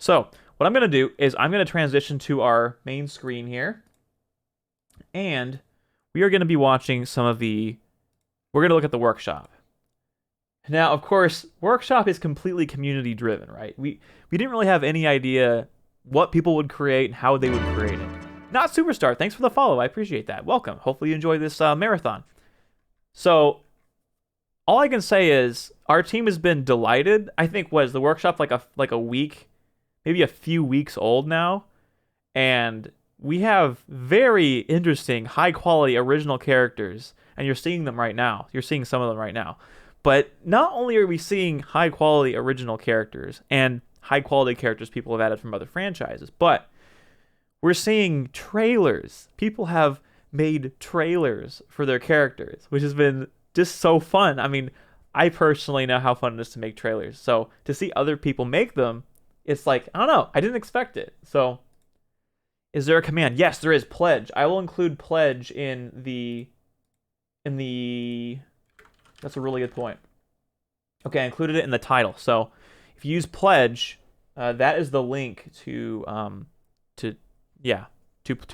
So what I'm going to do is I'm going to transition to our main screen here. And we are going to be watching some of the... We're going to look at the workshop. Now, of course, workshop is completely community driven, right? We didn't really have any idea what people would create and how they would create it. Not Superstar, thanks for the follow. I appreciate that. Welcome. Hopefully you enjoy this marathon. So, all I can say is our team has been delighted. I think was the workshop like a week, maybe a few weeks old now, and we have very interesting, high quality original characters, and you're seeing them right now. You're seeing some of them right now. But not only are we seeing high quality original characters and high quality characters people have added from other franchises, but we're seeing trailers. People have made trailers for their characters, which has been just so fun. I mean, I personally know how fun it is to make trailers. So to see other people make them, it's like, I don't know, I didn't expect it. So is there a command? Yes, there is. Pledge. I will include pledge in the that's a really good point. Okay, I included it in the title. So if you use pledge, that is the link to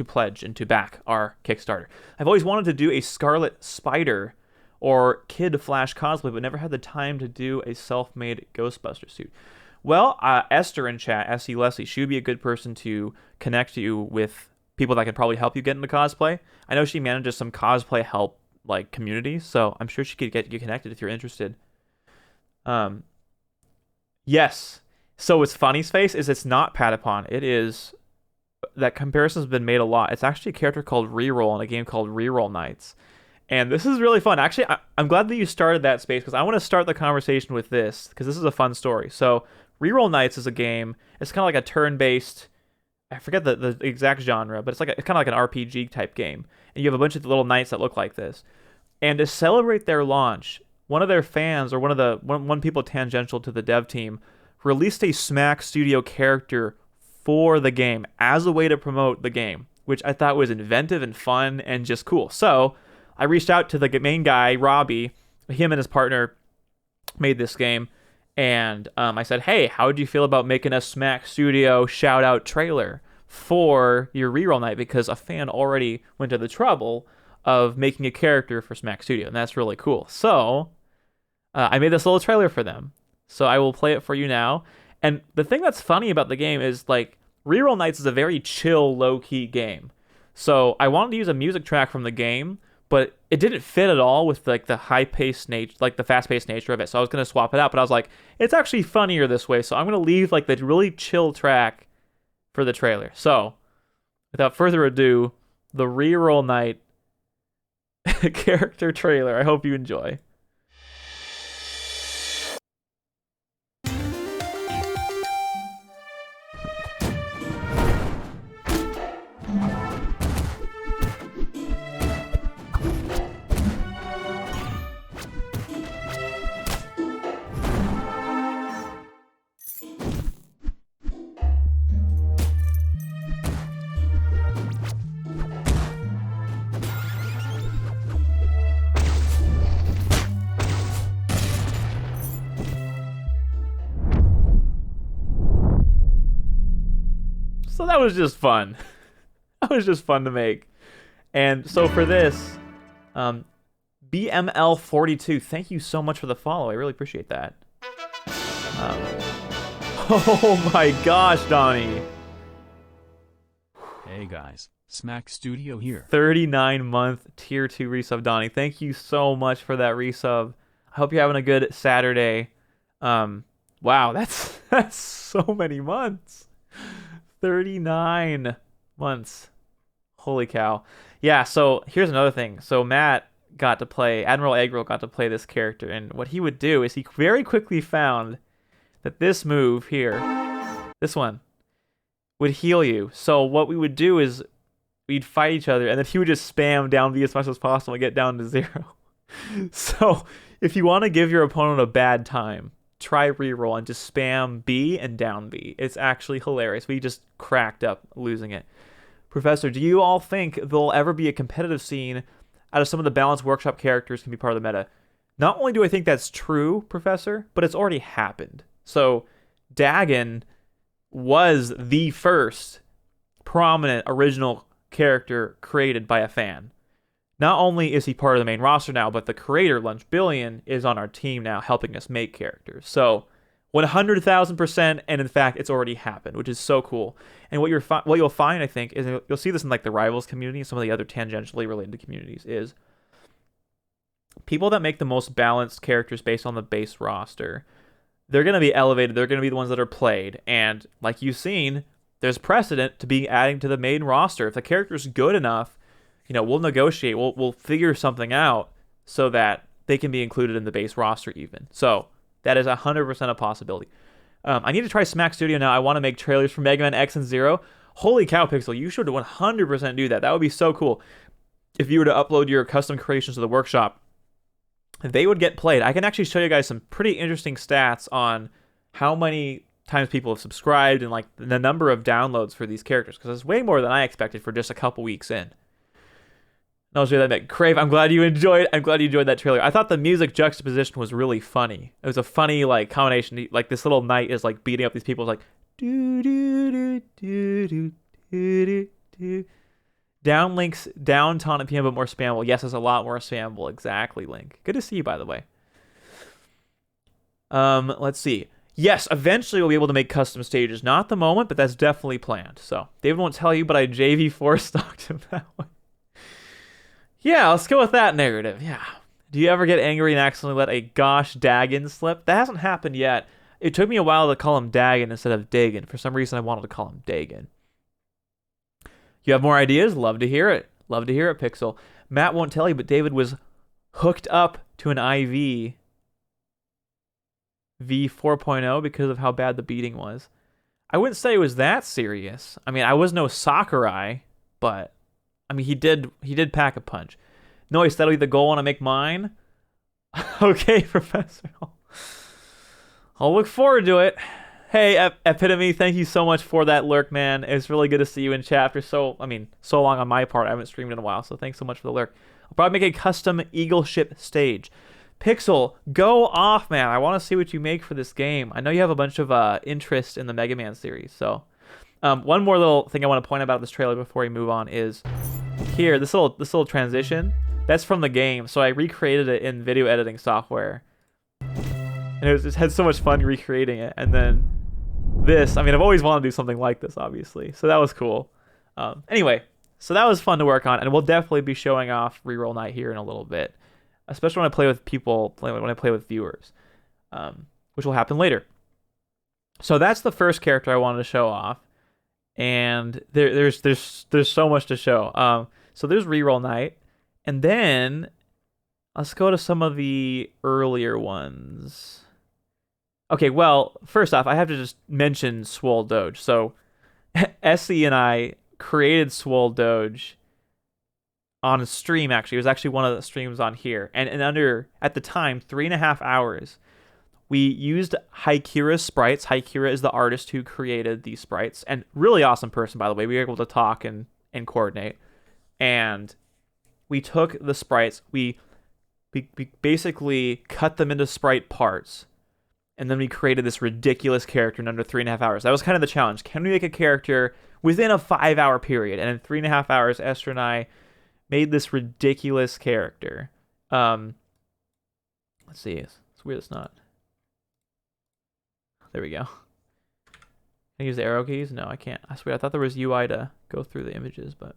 pledge and to back our Kickstarter. I've always wanted to do a Scarlet Spider or Kid Flash cosplay, but never had the time to do a self-made Ghostbuster suit. Well, Esther in chat, S.E. Leslie, she would be a good person to connect you with people that could probably help you get into cosplay. I know she manages some cosplay help like communities, so I'm sure she could get you connected if you're interested. Yes. So it's Funny's face is it's not Patapon. It is that comparison's been made a lot. It's actually a character called Reroll in a game called Reroll Knights. And this is really fun. Actually, I'm glad that you started that space because I want to start the conversation with this because this is a fun story. So Reroll Knights is a game. It's kind of like a turn-based, I forget the exact genre, but it's kind of like an RPG type game. And you have a bunch of little knights that look like this. And to celebrate their launch, one of their fans or one people tangential to the dev team released a Smack Studio character for the game as a way to promote the game, which I thought was inventive and fun and just cool. So I reached out to the main guy, Robbie. Him and his partner made this game. And I said, hey, how would you feel about making a Smack Studio shout-out trailer for your Reroll Night? Because a fan already went to the trouble of making a character for Smack Studio, and that's really cool. So I made this little trailer for them. So I will play it for you now. And the thing that's funny about the game is, like, Reroll Nights is a very chill, low-key game. So I wanted to use a music track from the game, but it didn't fit at all with like the high-paced nature, like the fast-paced nature of it. So I was going to swap it out, but I was like, it's actually funnier this way. So I'm going to leave like the really chill track for the trailer. So without further ado, the Reroll Night character trailer. I hope you enjoy. So that was just fun. That was just fun to make. And so for this, BML42, thank you so much for the follow. I really appreciate that. Oh my gosh, Donnie. Hey guys, Smack Studio here. 39-month tier 2 resub, Donnie. Thank you so much for that resub. I hope you're having a good Saturday. Wow, that's so many months. 39 months. Holy cow. Yeah, so here's another thing. So Matt got to play, Admiral Eggroll got to play this character, and what he would do is he very quickly found that this move here, this one, would heal you. So what we would do is we'd fight each other, and then he would just spam down B as much as possible and get down to 0. So if you want to give your opponent a bad time, try reroll and just spam B and down B. It's actually hilarious. We just cracked up losing it. Professor, do you all think there'll ever be a competitive scene out of some of the balanced workshop characters can be part of the meta? Not only do I think that's true, Professor, but it's already happened. So Dagon was the first prominent original character created by a fan. Not only is he part of the main roster now, but the creator, Lunch Billion, is on our team now helping us make characters. So 100,000%, and in fact, it's already happened, which is so cool. And what you'll find, I think, is you'll see this in like the Rivals community and some of the other tangentially related communities, is people that make the most balanced characters based on the base roster, they're going to be elevated. They're going to be the ones that are played. And like you've seen, there's precedent to be adding to the main roster. If the character's good enough, we'll negotiate. We'll figure something out so that they can be included in the base roster even. So that is 100% a possibility. I need to try Smack Studio now. I want to make trailers for Mega Man X and Zero. Holy cow, Pixel, you should 100% do that. That would be so cool. If you were to upload your custom creations to the workshop, they would get played. I can actually show you guys some pretty interesting stats on how many times people have subscribed and like the number of downloads for these characters, because it's way more than I expected for just a couple weeks in. I'll show you that. Crave, I'm glad you enjoyed that trailer. I thought the music juxtaposition was really funny. It was a funny like combination. Like this little knight is like beating up these people. It's like do do do do do do do. Down Link's down taunt at PM, but more spammable. Yes, it's a lot more spammable. Exactly, Link. Good to see you, by the way. Let's see. Yes, eventually we'll be able to make custom stages. Not at the moment, but that's definitely planned. So David won't tell you, but I JV4 stocked him that way. Yeah, let's go with that narrative. Yeah. Do you ever get angry and accidentally let a gosh Dagon slip? That hasn't happened yet. It took me a while to call him Dagon instead of Dagon. For some reason, I wanted to call him Dagon. You have more ideas? Love to hear it. Love to hear it, Pixel. Matt won't tell you, but David was hooked up to an IV V4.0 because of how bad the beating was. I wouldn't say it was that serious. I mean, I was no Sakurai, but I mean, he did pack a punch. Noise, that'll be the goal when I make mine. Okay, Professor. I'll look forward to it. Hey, Epitome, thank you so much for that lurk, man. It's really good to see you in chat for so long on my part. I haven't streamed in a while, so thanks so much for the lurk. I'll probably make a custom Eagle ship stage. Pixel, go off, man. I want to see what you make for this game. I know you have a bunch of interest in the Mega Man series, so... one more little thing I want to point out about this trailer before we move on is here, this little transition. That's from the game, so I recreated it in video editing software, and it had so much fun recreating it. And then this, I've always wanted to do something like this, obviously, so that was cool. Anyway, so that was fun to work on, and we'll definitely be showing off Reroll Night here in a little bit, especially when I play with people, when I play with viewers, which will happen later. So that's the first character I wanted to show off. And there's so much to show. So there's Reroll Night, and then let's go to some of the earlier ones. Okay, well, first off, I have to just mention Swole Doge. So Essie and I created Swole Doge on a stream. Actually, it was actually one of the streams on here, and under at the time 3.5 hours. We used Haikira's sprites. Haikira is the artist who created these sprites. And really awesome person, by the way. We were able to talk and coordinate. And we took the sprites. We basically cut them into sprite parts. And then we created this ridiculous character in under 3.5 hours. That was kind of the challenge. Can we make a character within a 5-hour period? And in 3.5 hours, Esther and I made this ridiculous character. Let's see. It's weird it's not. There we go. Can I use the arrow keys? No, I can't. I swear, I thought there was UI to go through the images, but...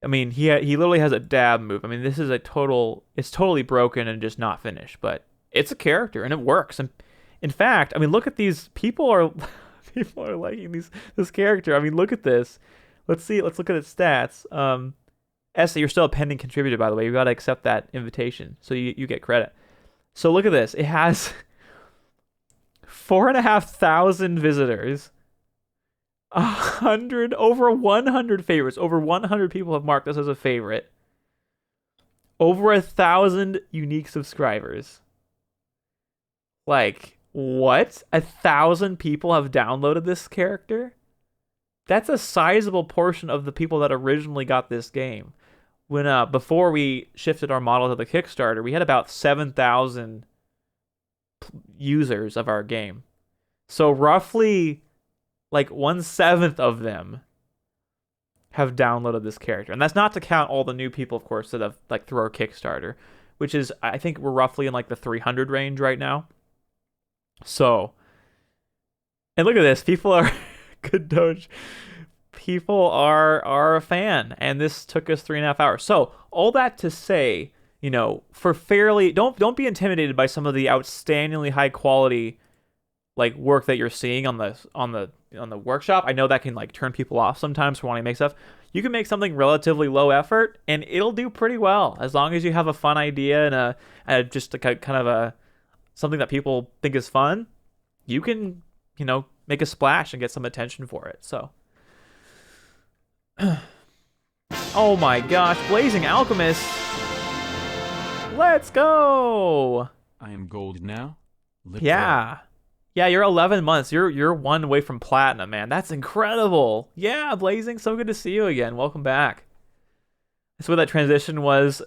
he literally has a dab move. This is it's totally broken and just not finished, but it's a character and it works. And in fact, look at these. People are liking this character. Look at this. Let's look at its stats. Essie, you're still a pending contributor, by the way. You got to accept that invitation, so you get credit. So look at this. It has 4,500 visitors, over 100 favorites. Over 100 people have marked this as a favorite. Over 1,000 unique subscribers. Like, what? 1,000 people have downloaded this character? That's a sizable portion of the people that originally got this game. When before we shifted our model to the Kickstarter, we had about 7,000 users of our game. So roughly like 1/7 of them have downloaded this character. And that's not to count all the new people, of course, that have like through our Kickstarter, which is I think we're roughly in like the 300 range right now. So, and look at this. People are good Doge. People are a fan, and this took us 3.5 hours. So, all that to say, for fairly don't be intimidated by some of the outstandingly high quality like work that you're seeing on the workshop. I know that can like turn people off sometimes for wanting to make stuff. You can make something relatively low effort, and it'll do pretty well as long as you have a fun idea and just a kind of a something that people think is fun. You can make a splash and get some attention for it. So. Oh my gosh, Blazing Alchemist. Let's go. I am gold now. Yeah. Yeah, you're 11 months. You're one away from platinum, man. That's incredible. Yeah, Blazing, so good to see you again. Welcome back. That's what that transition was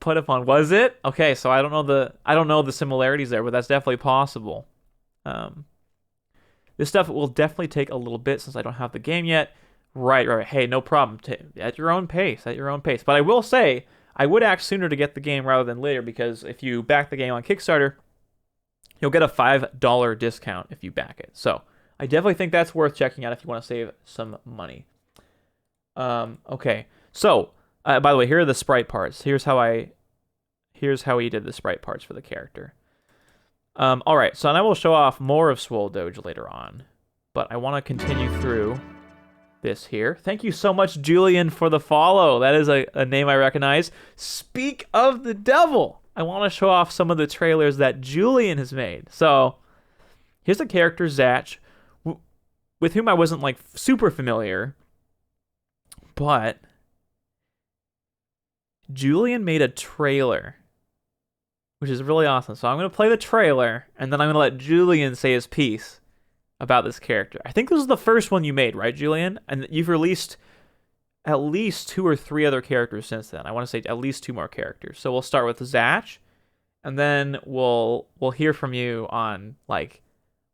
put upon. Was it? Okay, so I don't know the similarities there, but that's definitely possible. This stuff will definitely take a little bit since I don't have the game yet. Right. Hey, no problem. At your own pace. But I will say, I would act sooner to get the game rather than later, because if you back the game on Kickstarter, you'll get a $5 discount if you back it. So I definitely think that's worth checking out if you want to save some money. Okay. So, by the way, here are the sprite parts. Here's how he did the sprite parts for the character. All right. So, and I will show off more of Swole Doge later on, but I want to continue through this here. Thank you so much, Julian, for the follow. That is a name I recognize. Speak of the devil. I want to show off some of the trailers that Julian has made. So here's a character, Zatch, with whom I wasn't like super familiar, but Julian made a trailer, which is really awesome. So I'm going to play the trailer, and then I'm going to let Julian say his piece about this character. I think this is the first one you made, right, Julian? And you've released at least 2 or 3 other characters since then. I want to say at least 2 more characters. So we'll start with Zatch, and then we'll hear from you on like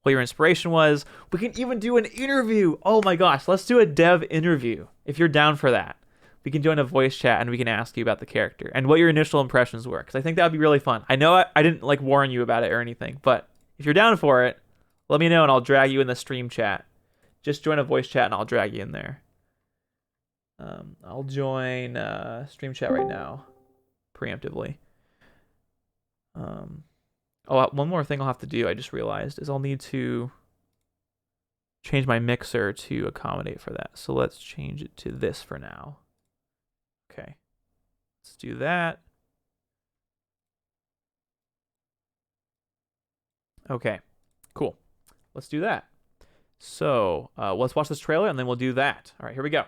what your inspiration was. We can even do an interview. Oh my gosh, let's do a dev interview if you're down for that. We can join a voice chat and we can ask you about the character and what your initial impressions were, because I think that would be really fun. I know I didn't like warn you about it or anything, but if you're down for it, let me know and I'll drag you in the stream chat. Just join a voice chat and I'll drag you in there. I'll join stream chat right now, preemptively. One more thing I'll have to do, I just realized, is I'll need to change my mixer to accommodate for that. So let's change it to this for now. Okay. Let's do that. Okay. Cool. Let's do that. So let's watch this trailer and then we'll do that. All right, here we go.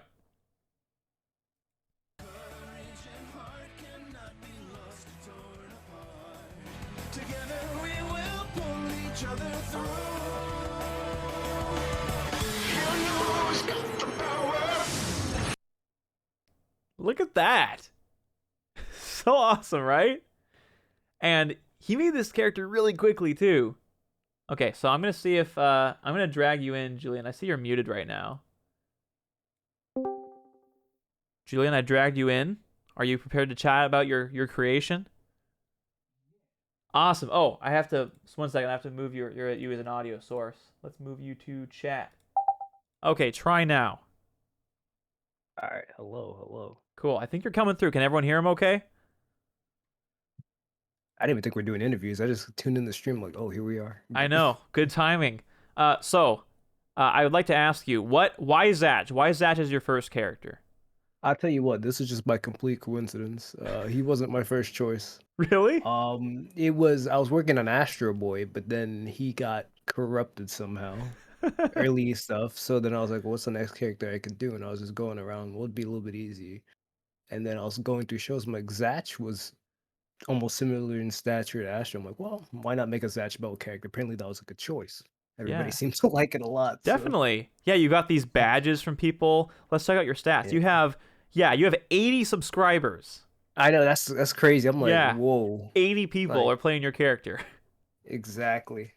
Look at that. So awesome, right? And he made this character really quickly too. Okay, so I'm going to see if I'm going to drag you in, Julian. I see you're muted right now. Julian, I dragged you in. Are you prepared to chat about your creation? Awesome. Oh, I have to, just one second, I have to move you as an audio source. Let's move you to chat. Okay, try now. All right, hello. Cool. I think you're coming through. Can everyone hear him okay? I didn't even think we're doing interviews. I just tuned in the stream like, oh, here we are. I know. Good timing. So I would like to ask you, why Zatch? Why Zatch is your first character? I'll tell you what, this is just by complete coincidence. He wasn't my first choice. Really? I was working on Astro Boy, but then he got corrupted somehow. Early stuff. So then I was like, well, what's the next character I could do? And I was just going around, what would be a little bit easy. And then I was going through shows. I'm like, Zatch was almost similar in stature to Astro. I'm like, well, why not make a Zatch Bell character? Apparently that was a good choice. Everybody seems to like it a lot. Definitely. So. Yeah, you got these badges from people. Let's check out your stats. Yeah. You have 80 subscribers. I know, that's crazy. I'm like, whoa. 80 people are playing your character. Exactly.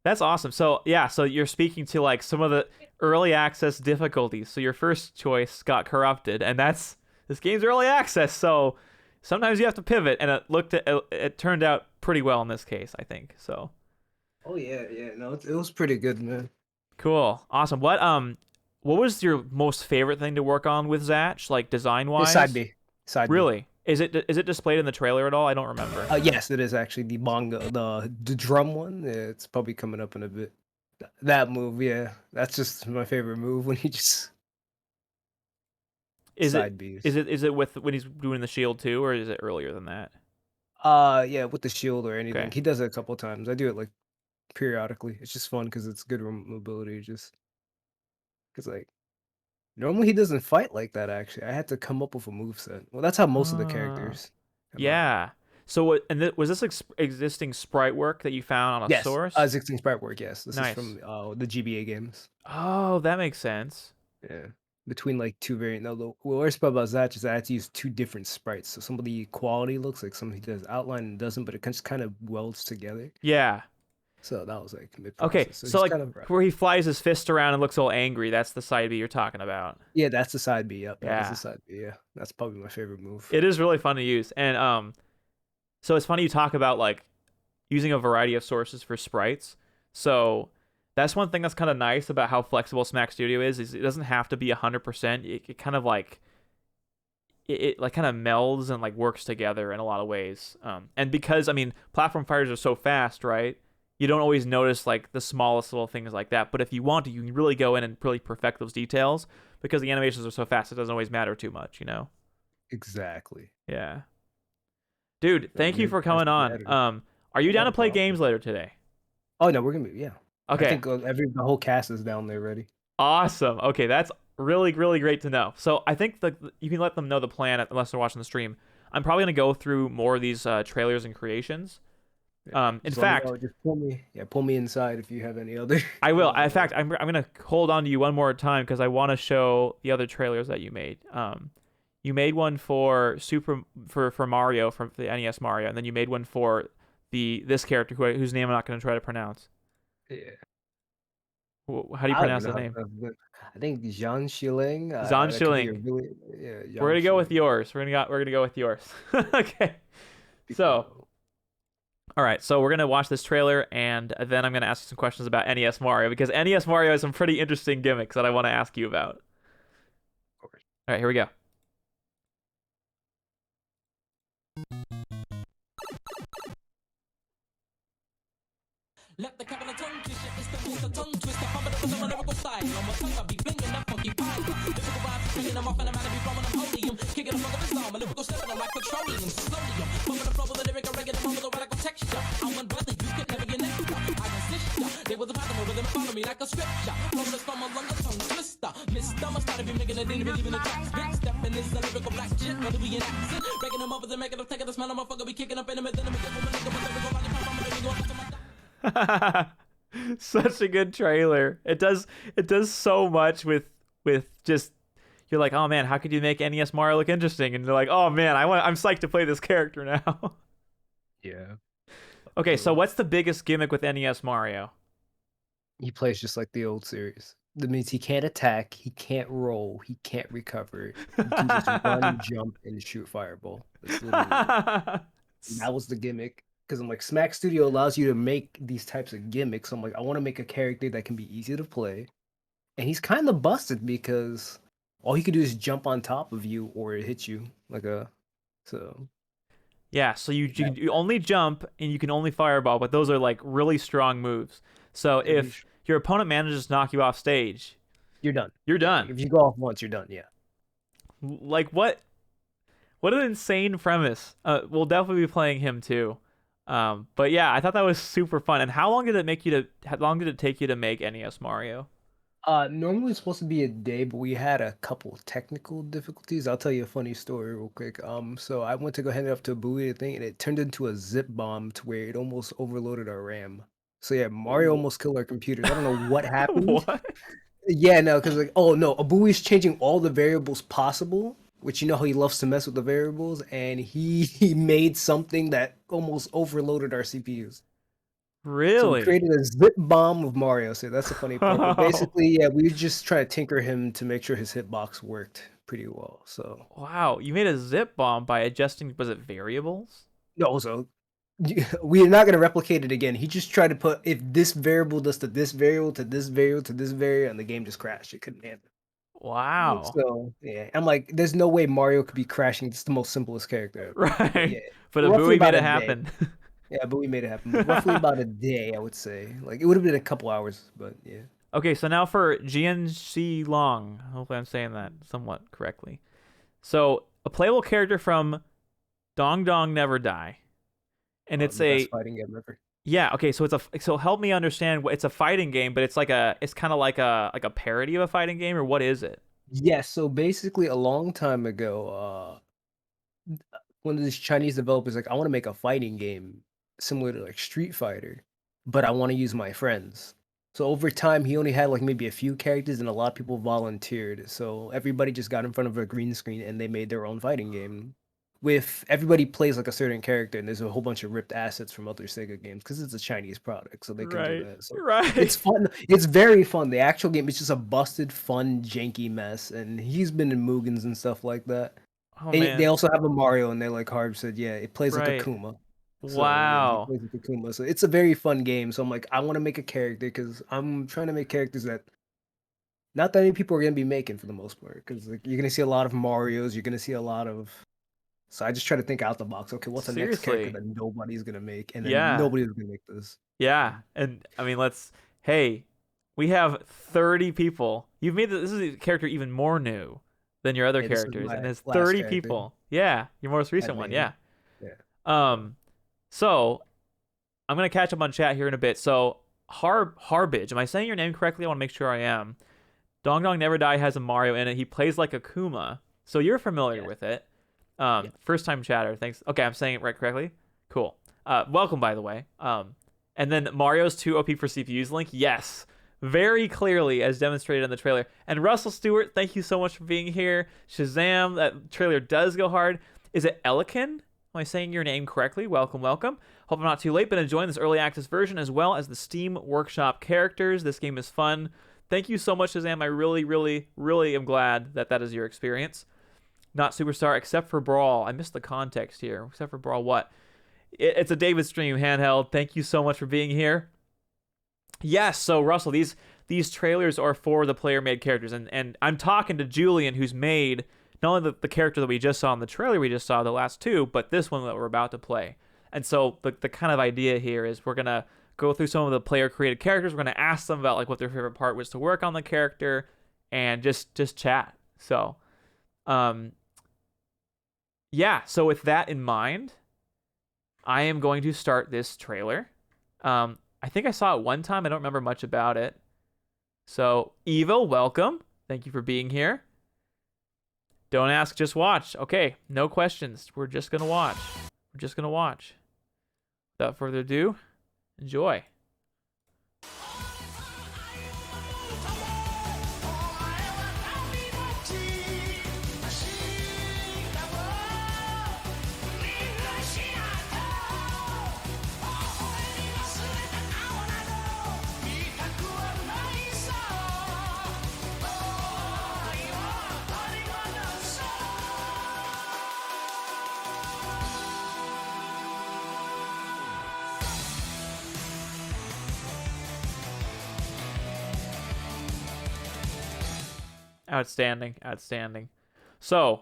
That's awesome. So yeah, so you're speaking to like some of the early access difficulties. So your first choice got corrupted, and that's this game's early access. So sometimes you have to pivot, and it turned out pretty well in this case, I think. So Oh yeah, yeah. No, it was pretty good, man. cool, awesome. What was your most favorite thing to work on with Zatch, like design It's side wise? B, side B. Really? Is it displayed in the trailer at all? I don't remember. Yes, it is actually the manga, the drum one. Yeah, it's probably coming up in a bit. That move, yeah, that's just my favorite move when he just Is it side Bs. is it with when he's doing the shield too, or is it earlier than that? Yeah, with the shield or anything. Okay. He does it a couple times. I do it like periodically. It's just fun because it's good mobility. Just because like normally he doesn't fight like that. Actually, I had to come up with a move set. Well, that's how most of the Uh, characters come out. yeah. So was this existing sprite work that you found on a Yes, source? 16 sprite work. Yes, this is Nice. from the GBA games. Oh, that makes sense. Yeah. Between like two variant. Now, the worst part about that is that I had to use two different sprites. So some of the quality looks like something does outline and doesn't, but it just kind of welds together. Yeah. So that was like mid Okay. process. So So he's like kind of rough. where he flies his fist around and looks all angry, that's the side B you're talking about. Yeah, that's the side B. Yep, that is the Yeah. side B. Yeah, that's probably my favorite move. It is really fun to use. And so it's funny you talk about like using a variety of sources for sprites. So that's one thing that's kind of nice about how flexible Smack Studio is it doesn't have to be 100%. It kind of like it like kind of melds and like works together in a lot of ways. And because I mean, platform fighters are so fast, right? You don't always notice like the smallest little things like that. But if you want to, you can really go in and really perfect those details because the animations are so fast. It doesn't always matter too much, you know? Exactly. Yeah, dude. So Thank you for that's coming the on. editor. Are you down Not to a play problem. games later today? Oh no, we're gonna be yeah. I Okay, think the whole cast is down there ready. awesome. Okay, that's really great to know. So I think you can let them know the plan unless they're watching the stream. I'm probably gonna go through more of these trailers and creations. Yeah. In Just let me fact, know. Just pull me inside if you have any other. I will. In fact, I'm gonna hold on to you one more time because I want to show the other trailers that you made. You made one for for Mario from the NES Mario, and then you made one for this character whose name I'm not gonna try to pronounce. Yeah. How do you I don't even pronounce know the how name? to. I think Jean Shilling. Zhan That could be a Schilling. really yeah. We're Jean gonna go with Shilling. yours. We're gonna go with yours. Okay. So, all right. So we're gonna watch this trailer, and then I'm gonna ask you some questions about NES Mario because NES Mario has some pretty interesting gimmicks that I want to ask you about. Of course. All right, here we go. Let the capital tongue twister, it's the Mr. Tongue Twister, pump it up with a lyrical style. On my tongue, I be blinging that funky pie. Lyrical rhymes, bringing them off, and I'm out to be flowing them holium. Kicking them over the storm, a lyrical step, and I'm like petroleum. Slowly, I'm bumping the flow with a lyric, I'm regular, with a radical texture. I'm one brother, you could never get next. I insist, they was a pattern over them, follow me like a scripture. Flowing from a longer tongue twister. Mister, I started be making it in, believing the tracks. Big stepping is a lyrical black shit, whether we in accent. Breaking them over, then making them take it, the smell of my fucker, be kicking up in them, and then I'm gonna give them a nigga with lyrical lollipop, I'm gonna go up to my Such a good trailer. It does so much with just you're like, oh man, how could you make NES Mario look interesting? And they're like, oh man, I'm psyched to play this character now. Yeah. Okay, so what's the biggest gimmick with NES Mario? He plays just like the old series. That means he can't attack, he can't roll, he can't recover. He can just run, jump, and shoot fireball. That's literally it. And that was the gimmick. Because I'm like, Smack Studio allows you to make these types of gimmicks. So I'm like, I want to make a character that can be easy to play. And he's kind of busted because all he could do is jump on top of you or hit you like a. So Yeah, so you only jump and you can only fireball, but those are like really strong moves. So if your opponent manages to knock you off stage, you're done. You're done. If you go off once, you're done. Yeah. Like what an insane premise. We'll definitely be playing him too. But yeah, I thought that was super fun. And how long did it take you to make NES Mario? Normally it's supposed to be a day, but we had a couple technical difficulties. I'll tell you a funny story real quick. So I went to go hand it up to a buoy thing, and it turned into a zip bomb to where it almost overloaded our RAM. So yeah, Mario almost killed our computers. I don't know what happened. What? Yeah, no, because like, oh no, Abui's changing all the variables possible, which you know how he loves to mess with the variables, and he made something that almost overloaded our CPUs. So we Really? created a zip bomb of Mario. So that's the funny part. But basically, yeah, we just try to tinker him to make sure his hitbox worked pretty well. So Wow, you made a zip bomb by adjusting, was it variables? no, so we're not gonna replicate it again. He just tried to put if this variable does to this variable to this variable to this variable, and the game just crashed. It couldn't handle it. Wow. So yeah, I'm like, there's no way Mario could be crashing. It's the most simplest character ever. But yeah, Right. But roughly Abui made about it a day. happen. Yeah, but we made it happen. But roughly about a day, I would say. Like it would have been a couple hours, but yeah. Okay, so now for GNC Long. Hopefully I'm saying that somewhat correctly. So, a playable character from Dong Dong Never Die. And it's The a best fighting game ever. yeah, okay, so so help me understand what it's a fighting game, but it's kind of like a parody of a fighting game, or what is it? Yes, so basically a long time ago, one of these Chinese developers like, I want to make a fighting game similar to like Street Fighter, but I want to use my friends. So over time, he only had like maybe a few characters, and a lot of people volunteered. So everybody just got in front of a green screen and they made their own fighting game. With everybody plays like a certain character, and there's a whole bunch of ripped assets from other Sega games because it's a Chinese product, so they can do Right. that. So Right. it's fun. It's very fun. The actual game is just a busted, fun, janky mess, and he's been in Mugens and stuff like that. Oh And they man. also have a Mario, and they like Harb said, yeah, it plays like a Right. Kuma. So yeah, he Wow. plays like a Kuma. So it's a very fun game. So I'm like, I want to make a character because I'm trying to make characters that not that many people are gonna be making for the most part. Because like you're gonna see a lot of Mario's, you're gonna see a lot of. So I just try to think out the box. Okay, what's the next character Seriously. that nobody's gonna make, and then Yeah. nobody's gonna make this. Yeah. And I mean, hey, we have 30 people. You've made this is a character even more new than your other Yeah, this is characters, my and there's last 30 character people. Yeah, your most recent I've one. made. Yeah. Yeah. So I'm gonna catch up on chat here in a bit. So Harbage, am I saying your name correctly? I want to make sure I am. Dong Dong Never Die has a Mario in it. He plays like a Kuma, so you're familiar Yeah. with it. Yeah. First time chatter. Thanks. Okay, I'm saying it right correctly. Cool. Welcome, by the way. And then Mario's too OP for CPUs link. Yes, very clearly as demonstrated in the trailer. And Russell Stewart, thank you so much for being here. Shazam, that trailer does go hard. Is it Elikin? Am I saying your name correctly? Welcome, welcome. Hope I'm not too late, but enjoying this early access version as well as the Steam Workshop characters. This game is fun. Thank you so much, Shazam. I really, really, really am glad that is your experience. Not Superstar, except for Brawl. I missed the context here. Except for Brawl, what? It's a David stream handheld. Thank you so much for being here. Yes, so Russell, these trailers are for the player-made characters, and I'm talking to Julian, who's made not only the character that we just saw in the trailer we just saw, the last two, but this one that we're about to play. And so the kind of idea here is we're gonna go through some of the player-created characters. We're gonna ask them about like what their favorite part was to work on the character, and just chat. So, yeah. So with that in mind, I am going to start this trailer. I think I saw it one time. I don't remember much about it. So, Evil, welcome. Thank you for being here. Don't ask, just watch. Okay, no questions. We're just going to watch. We're just going to watch. Without further ado, enjoy. Outstanding, outstanding. So,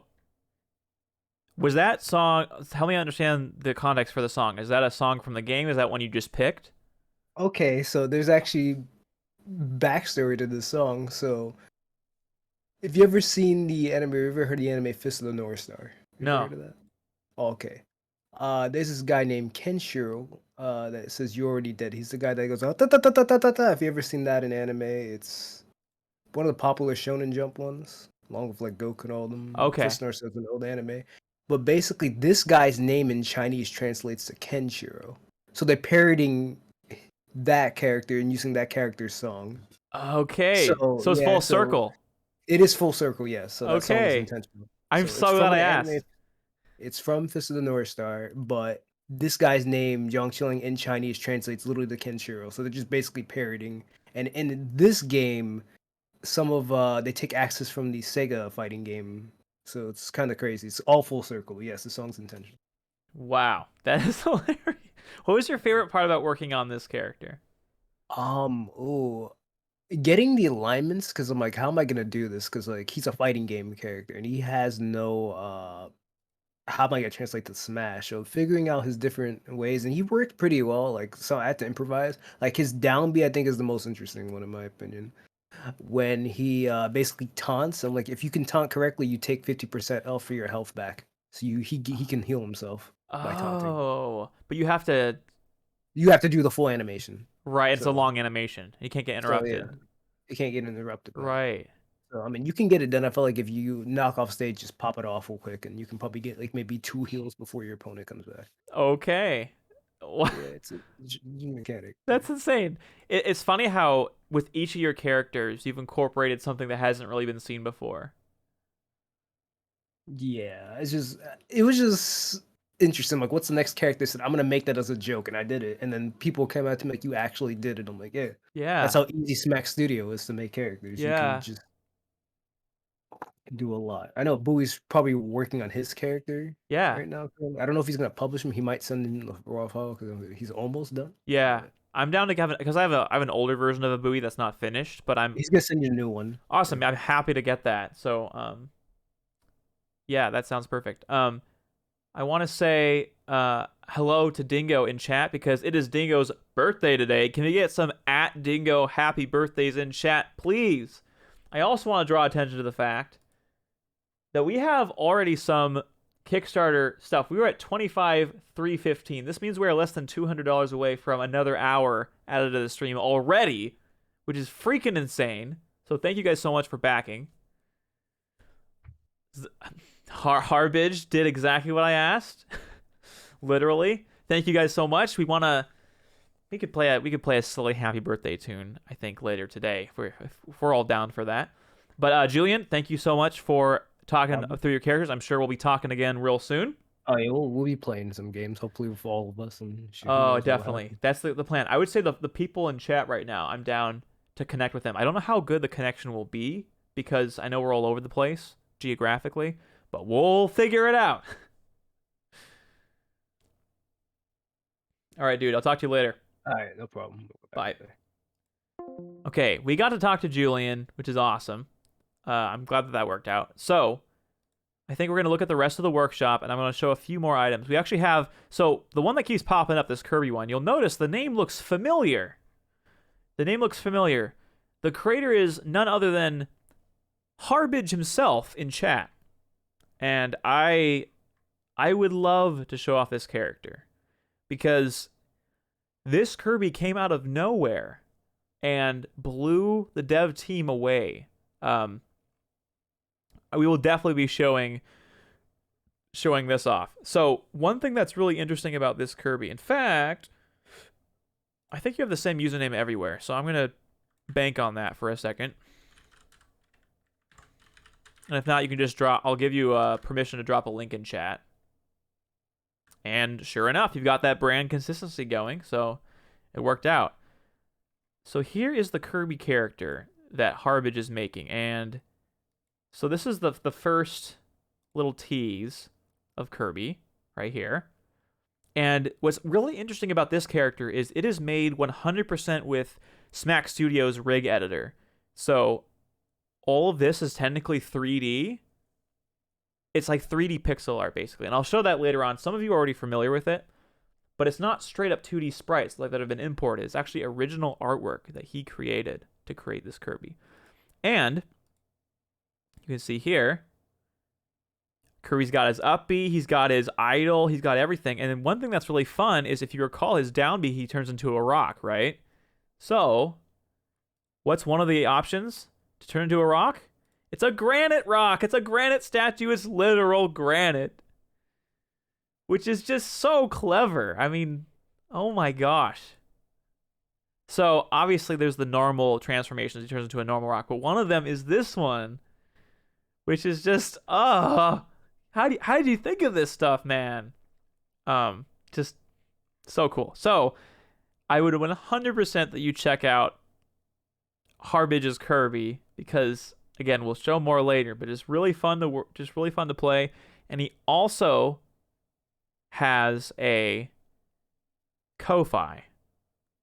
was that song? Help me understand the context for the song. Is that a song from the game? Is that one you just picked? Okay, so there's actually backstory to this song. So, if you ever seen the anime, you ever heard the anime Fist of the North Star? You ever No. heard of that? Okay. There's this guy named Kenshiro that says you're already dead. He's the guy that goes ta ta ta ta ta ta ta. If you ever seen that in anime, it's one of the popular Shonen Jump ones, along with like Goku and all them. Okay. Fist of the North Star is an old anime. But basically, this guy's name in Chinese translates to Kenshiro. So they're parodying that character and using that character's song. Okay. So it's yeah, full circle. It is full circle, yes. So that song is Okay. intentional. I'm So so it's glad from I the asked. anime. It's from Fist of the North Star, but this guy's name, Jiang Qiling, in Chinese translates literally to Kenshiro. So they're just basically parroting. And in this game, some of they take access from the Sega fighting game. So it's kind of crazy. It's all full circle. Yes, the song's intentional. Wow, that is hilarious. What was your favorite part about working on this character? Oh, getting the alignments, because I'm like, how am I gonna do this? Because like he's a fighting game character and he has no how am I gonna translate to Smash? So figuring out his different ways, and he worked pretty well. Like, so I had to improvise. Like his down B, I think, is the most interesting one in my opinion. When he basically taunts, I'm like, if you can taunt correctly, you take 50% off for your health back. So he can heal himself by taunting. Oh, but you have to. You have to do the full animation. Right, it's a So- long animation. You can't get interrupted. So, yeah, you can't get interrupted. Right. So I mean, you can get it done. I feel like if you knock off stage, just pop it off real quick, and you can probably get like maybe 2 heals before your opponent comes back. Okay. Yeah, it's a mechanic. That's insane. It's funny how with each of your characters, you've incorporated something that hasn't really been seen before. Yeah, it was just interesting. Like, what's the next character? I said, I'm gonna make that as a joke, and I did it. And then people came out to me like, you actually did it. I'm like, yeah. Yeah. That's how easy Smack Studio is to make characters. You Yeah. can just do a lot. I know Bowie's probably working on his character Yeah. right now. I don't know if he's gonna publish him. He might send in the raw file because he's almost done. Yeah. But I'm down to have it because I have an older version of a buoy that's not finished, but I'm he's gonna send you a new one. awesome. I'm happy to get that. So yeah, that sounds perfect. I want to say hello to Dingo in chat because it is Dingo's birthday today. Can we get some at Dingo happy birthdays in chat, please? I also want to draw attention to the fact that we have already some Kickstarter stuff. We were at $25,315. This means we're less than $200 away from another hour added to the stream already, which is freaking insane. So thank you guys so much for backing. Harbage did exactly what I asked. Literally. Thank you guys so much. We could play a silly happy birthday tune, I think, later today if we're all down for that. But Julian, thank you so much for talking through your characters. I'm sure we'll be talking again real soon. Oh yeah, we'll be playing some games, hopefully with all of us. And who knows Oh, what definitely. happens. That's the plan. I would say the people in chat right now, I'm down to connect with them. I don't know how good the connection will be because I know we're all over the place geographically, but we'll figure it out. All right, dude. I'll talk to you later. All right, no problem. Bye. Okay, we got to talk to Julian, which is awesome. I'm glad that worked out. So, I think we're going to look at the rest of the workshop, and I'm going to show a few more items. We actually have... So, the one that keeps popping up, this Kirby one, you'll notice the name looks familiar. The creator is none other than Harbage himself in chat. And I would love to show off this character. Because this Kirby came out of nowhere and blew the dev team away. We will definitely be showing this off. So one thing that's really interesting about this Kirby, in fact, I think you have the same username everywhere. So I'm going to bank on that for a second. And if not, you can just I'll give you permission to drop a link in chat. And sure enough, you've got that brand consistency going. So it worked out. So here is the Kirby character that Harbage is making. And so this is the first little tease of Kirby right here. And what's really interesting about this character is it is made 100% with Smack Studios' rig editor. So all of this is technically 3D. It's like 3D pixel art, basically. And I'll show that later on. Some of you are already familiar with it. But it's not straight up 2D sprites like that have been imported. It's actually original artwork that he created to create this Kirby. And you can see here, Kirby's got his up B, he's got his idle, he's got everything. And then one thing that's really fun is if you recall his down B, he turns into a rock, right? So, what's one of the options to turn into a rock? It's a granite rock. It's a granite statue. It's literal granite. Which is just so clever. I mean, oh my gosh. So, obviously, there's the normal transformations. He turns into a normal rock. But one of them is this one. Which is just, how did you think of this stuff, man? Just So cool. So I would 100% that you check out Harbige's Kirby because again, we'll show more later, but it's really fun to play. And he also has a Ko-Fi.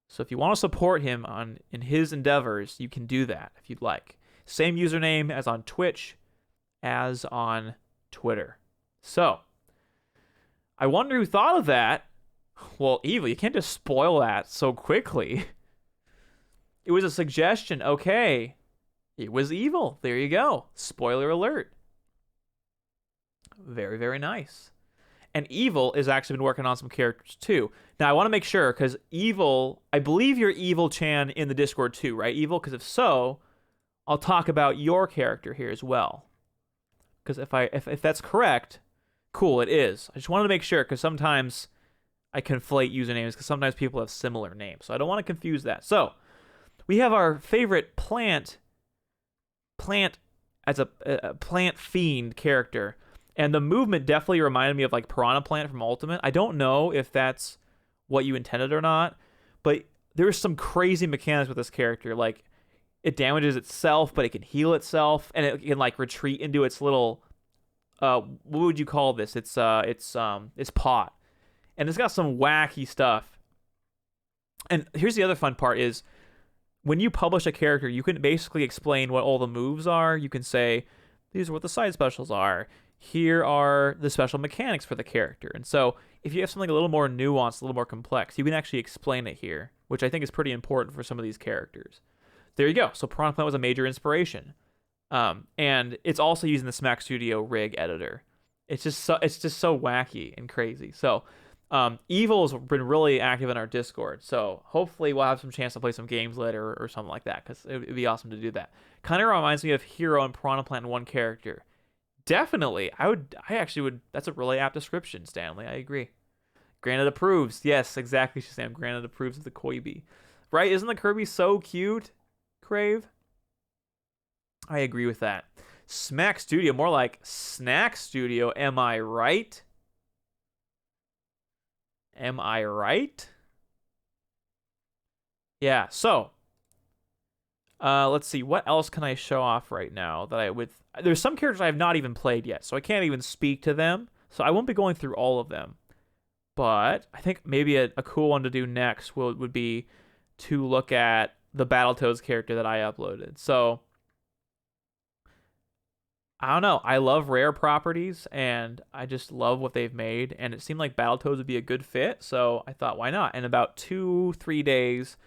So if you want to support him in his endeavors, you can do that if you'd like. Same username as on Twitch, as on Twitter. So I wonder who thought of that. Well, Evil, you can't just spoil that so quickly. It was a suggestion. Okay. It was Evil. There you go. Spoiler alert. Very, very nice. And Evil has actually been working on some characters too. Now, I want to make sure, because Evil, I believe you're Evil Chan in the Discord too, right, Evil? Because if so, I'll talk about your character here as well. Because if that's correct, cool, it is. I just wanted to make sure, because sometimes I conflate usernames, because sometimes people have similar names. So I don't want to confuse that. So, we have our favorite plant as a plant fiend character. And the movement definitely reminded me of like Piranha Plant from Ultimate. I don't know if that's what you intended or not, but there's some crazy mechanics with this character. Like it damages itself, but it can heal itself, and it can like retreat into its little what would you call this? Its pot. And it's got some wacky stuff. And here's the other fun part is when you publish a character, you can basically explain what all the moves are. You can say, these are what the side specials are. Here are the special mechanics for the character. And so if you have something a little more nuanced, a little more complex, you can actually explain it here, which I think is pretty important for some of these characters. There you go. So Piranha Plant was a major inspiration. And it's also using the Smack Studio rig editor. It's just so wacky and crazy. So Evil's been really active in our Discord. So hopefully we'll have some chance to play some games later or something like that, because it'd be awesome to do that. Kind of reminds me of Hero and Piranha Plant in one character. Definitely. I actually would. That's a really apt description, Stanley. I agree. Granted approves. Yes, exactly, Shazam. Granted approves of the Koibi. Right? Isn't the Kirby so cute, Crave? I agree with that. Smack Studio. More like Snack Studio. Am I right? Am I right? Yeah, so let's see, what else can I show off right now that I would... There's some characters I have not even played yet, so I can't even speak to them, so I won't be going through all of them. But I think maybe a cool one to do next would be to look at the Battletoads character that I uploaded. So, I don't know, I love rare properties, and I just love what they've made, and it seemed like Battletoads would be a good fit, so I thought, why not? In about 2-3 days,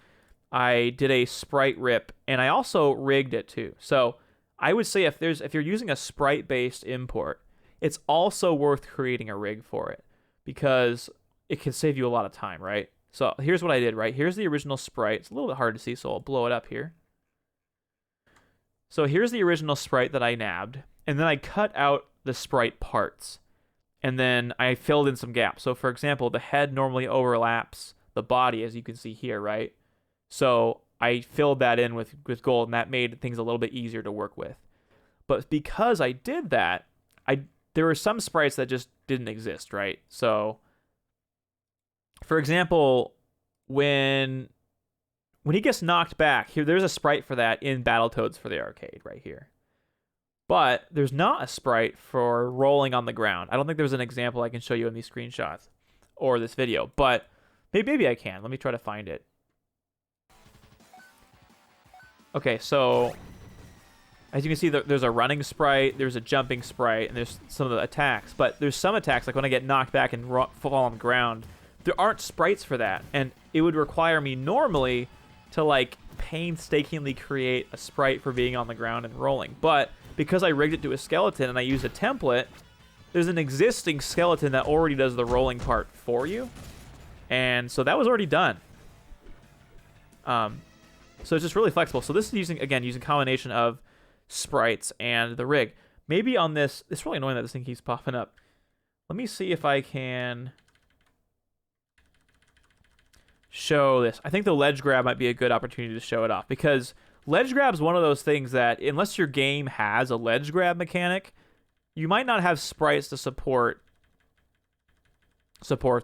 I did a sprite rip, and I also rigged it too. So I would say if you're using a sprite-based import, it's also worth creating a rig for it, because it can save you a lot of time, right? So here's what I did, right? Here's the original sprite. It's a little bit hard to see, so I'll blow it up here. So here's the original sprite that I nabbed, and then I cut out the sprite parts, and then I filled in some gaps. So for example, the head normally overlaps the body, as you can see here, right? So I filled that in with gold, and that made things a little bit easier to work with. But because I did that, there were some sprites that just didn't exist, right? So, for example, when he gets knocked back, there's a sprite for that in Battletoads for the arcade right here. But there's not a sprite for rolling on the ground. I don't think there's an example I can show you in these screenshots or this video, but maybe I can. Let me try to find it. Okay, so as you can see, there's a running sprite, there's a jumping sprite, and there's some of the attacks. But there's some attacks, like when I get knocked back and fall on the ground, there aren't sprites for that. And it would require me normally to like painstakingly create a sprite for being on the ground and rolling. But because I rigged it to a skeleton and I used a template, there's an existing skeleton that already does the rolling part for you. And so that was already done. So it's just really flexible. So this is using a combination of sprites and the rig. Maybe on this, it's really annoying that this thing keeps popping up. Let me see if I can show this. I think the ledge grab might be a good opportunity to show it off, because ledge grab is one of those things that unless your game has a ledge grab mechanic, you might not have sprites to support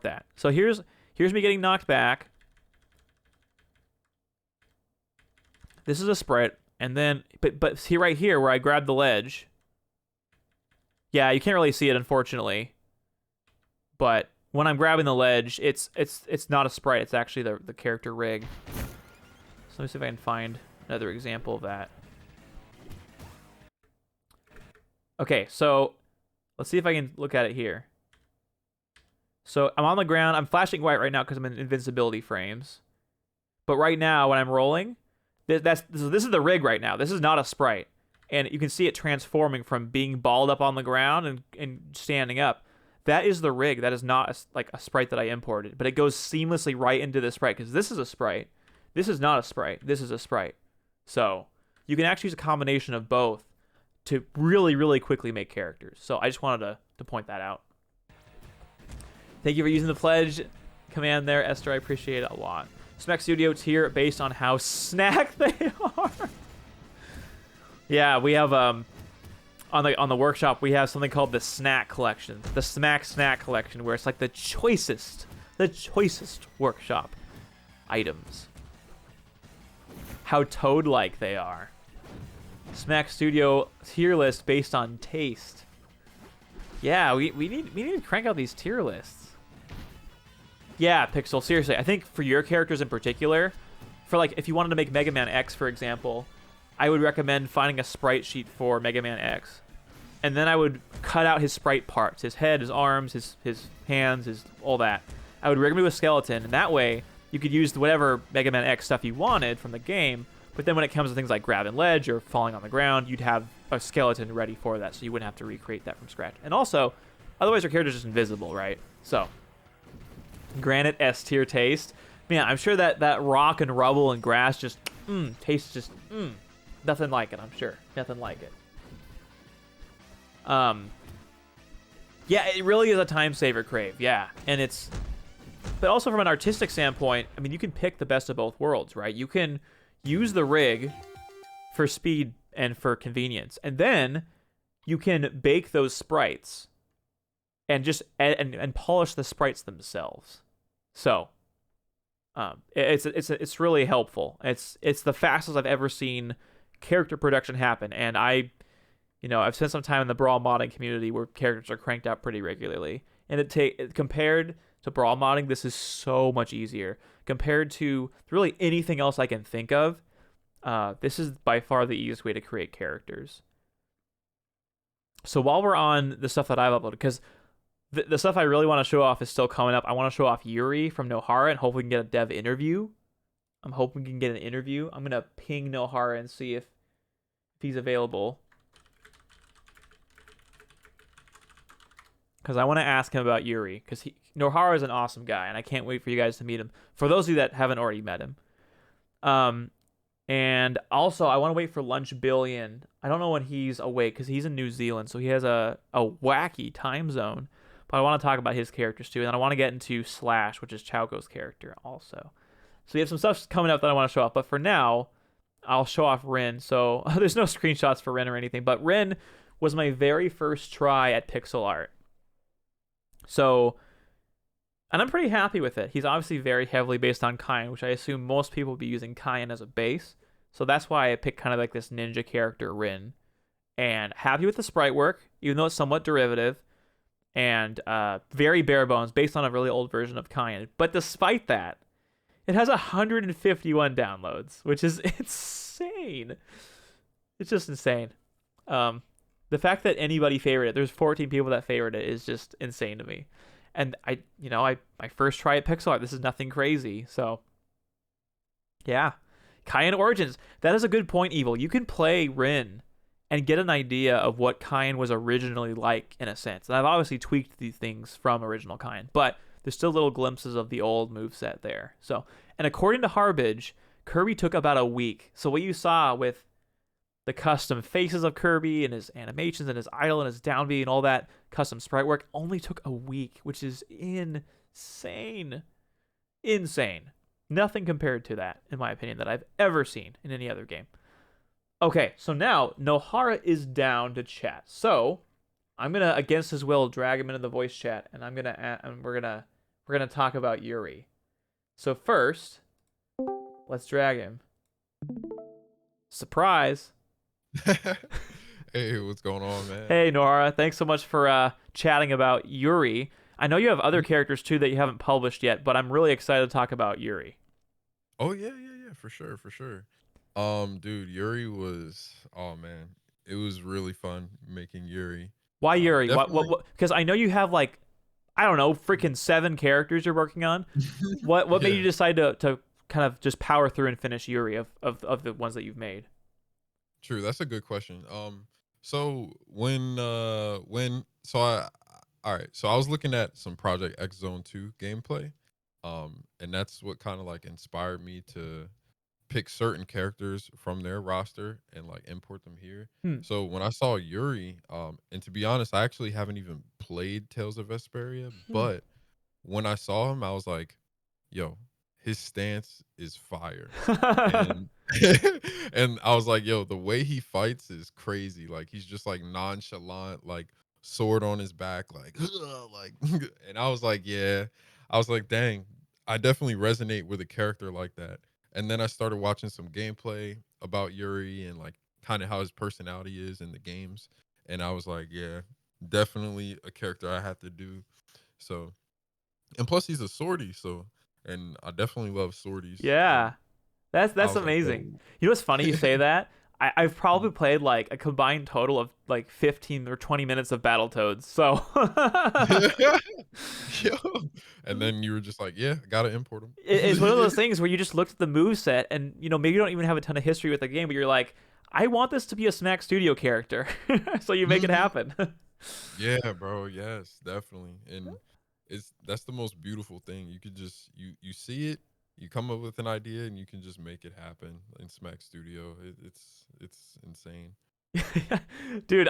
that. So here's here's me getting knocked back. This is a sprite, and then but see right here where I grabbed the ledge. Yeah, you can't really see it, unfortunately. But when I'm grabbing the ledge, it's not a sprite. It's actually the character rig. So let me see if I can find another example of that. Okay, so let's see if I can look at it here. So I'm on the ground. I'm flashing white right now because I'm in invincibility frames. But right now, when I'm rolling, this is the rig right now. This is not a sprite. And you can see it transforming from being balled up on the ground and standing up. That is the rig. That is not like a sprite that I imported. But it goes seamlessly right into the sprite because this is a sprite. This is not a sprite. This is a sprite. So you can actually use a combination of both to really, really quickly make characters. So I just wanted to point that out. Thank you for using the pledge command there, Esther. I appreciate it a lot. Smack Studio tier based on how snack they are. Yeah, we have on the workshop we have something called the snack collection, the Smack Snack collection, where it's like the choicest workshop items. How toad-like they are. Smack Studio tier list based on taste. Yeah, we need to crank out these tier lists. Yeah, Pixel, seriously, I think for your characters in particular, for like if you wanted to make Mega Man X, for example, I would recommend finding a sprite sheet for Mega Man X. And then I would cut out his sprite parts, his head, his arms, his hands, all that. I would rig him to a skeleton, and that way you could use whatever Mega Man X stuff you wanted from the game, but then when it comes to things like grabbing ledge or falling on the ground, you'd have a skeleton ready for that, so you wouldn't have to recreate that from scratch. And also, otherwise your character's just invisible, right? So, granted S tier taste. Man, I'm sure that rock and rubble and grass just, tastes just, nothing like it, I'm sure. Nothing like it. Yeah, it really is a time saver, Crave. Yeah, and it's... But also from an artistic standpoint, I mean, you can pick the best of both worlds, right? You can use the rig for speed and for convenience, and then you can bake those sprites and just and polish the sprites themselves. So, it's really helpful. It's the fastest I've ever seen character production happen, and I've spent some time in the Brawl modding community where characters are cranked out pretty regularly, and compared to Brawl modding, this is so much easier compared to really anything else I can think of. This is by far the easiest way to create characters. So while we're on the stuff that I've uploaded, because the stuff I really want to show off is still coming up. I want to show off Yuri from Nohara and hope we can get a dev interview. I'm hoping we can get an interview. I'm gonna ping Nohara and see if he's available, because I want to ask him about Yuri, because Nohara is an awesome guy, and I can't wait for you guys to meet him. For those of you that haven't already met him. And also, I want to wait for Lunch Billion. I don't know when he's awake, because he's in New Zealand, so he has a wacky time zone. But I want to talk about his characters, too. And then I want to get into Slash, which is Chowko's character, also. So we have some stuff coming up that I want to show off. But for now, I'll show off Rin. So there's no screenshots for Rin or anything. But Rin was my very first try at pixel art. So, and I'm pretty happy with it. He's obviously very heavily based on Kain, which I assume most people will be using Kain as a base. So that's why I picked kind of like this ninja character, Rin. And happy with the sprite work, even though it's somewhat derivative. And very bare bones, based on a really old version of Kain. But despite that, it has 151 downloads, which is insane. It's just insane. The fact that anybody favored it, there's 14 people that favored it, is just insane to me. And my first try at pixel art, this is nothing crazy. So, yeah. Kain Origins. That is a good point, Evil. You can play Rin and get an idea of what Kain was originally like, in a sense. And I've obviously tweaked these things from original Kain, but there's still little glimpses of the old moveset there. So, and according to Harbage, Kirby took about a week. So what you saw with the custom faces of Kirby and his animations and his idle and his downbeat and all that custom sprite work only took a week, which is insane. Insane. Nothing compared to that, in my opinion, that I've ever seen in any other game. Okay, so now Nohara is down to chat. So I'm gonna, against his will, drag him into the voice chat, and we're gonna we're gonna talk about Yuri. So first, let's drag him. Surprise! Hey, what's going on, man? Hey Nora, thanks so much for chatting about Yuri. I know you have other characters too that you haven't published yet, but I'm really excited to talk about Yuri. Oh yeah, for sure. Dude, Yuri was, oh man, it was really fun making Yuri. Why Yuri? Definitely. What? Because I know you have like, I don't know, freaking 7 characters you're working on. What made Yeah. you decide to kind of just power through and finish Yuri of the ones that you've made? True, that's a good question. So all right, so I was looking at some Project X Zone 2 gameplay, and that's what kind of like inspired me to pick certain characters from their roster and like import them here. Hmm. So when I saw Yuri, and to be honest, I actually haven't even played Tales of Vesperia, but when I saw him, I was like, yo, his stance is fire. And and I was like, yo, the way he fights is crazy. Like he's just like nonchalant, like sword on his back, like like and I was like, yeah. I was like, dang, I definitely resonate with a character like that. And then I started watching some gameplay about Yuri and like kind of how his personality is in the games. And I was like, yeah, definitely a character I have to do. So and plus he's a swordie, so and I definitely love swordies. Yeah, that's I was like, amazing. yo. You know what's funny? You say that. I've probably played like a combined total of like 15 or 20 minutes of Battletoads. So Yo. And then you were just like, yeah, I gotta import them. it's one of those things where you just looked at the move set and maybe you don't even have a ton of history with the game, but you're like, I want this to be a Smack Studio character, so you make it happen. Yeah, bro. Yes, definitely. And that's the most beautiful thing. You could just you see it, you come up with an idea, and you can just make it happen in Smack Studio. It's insane. Dude,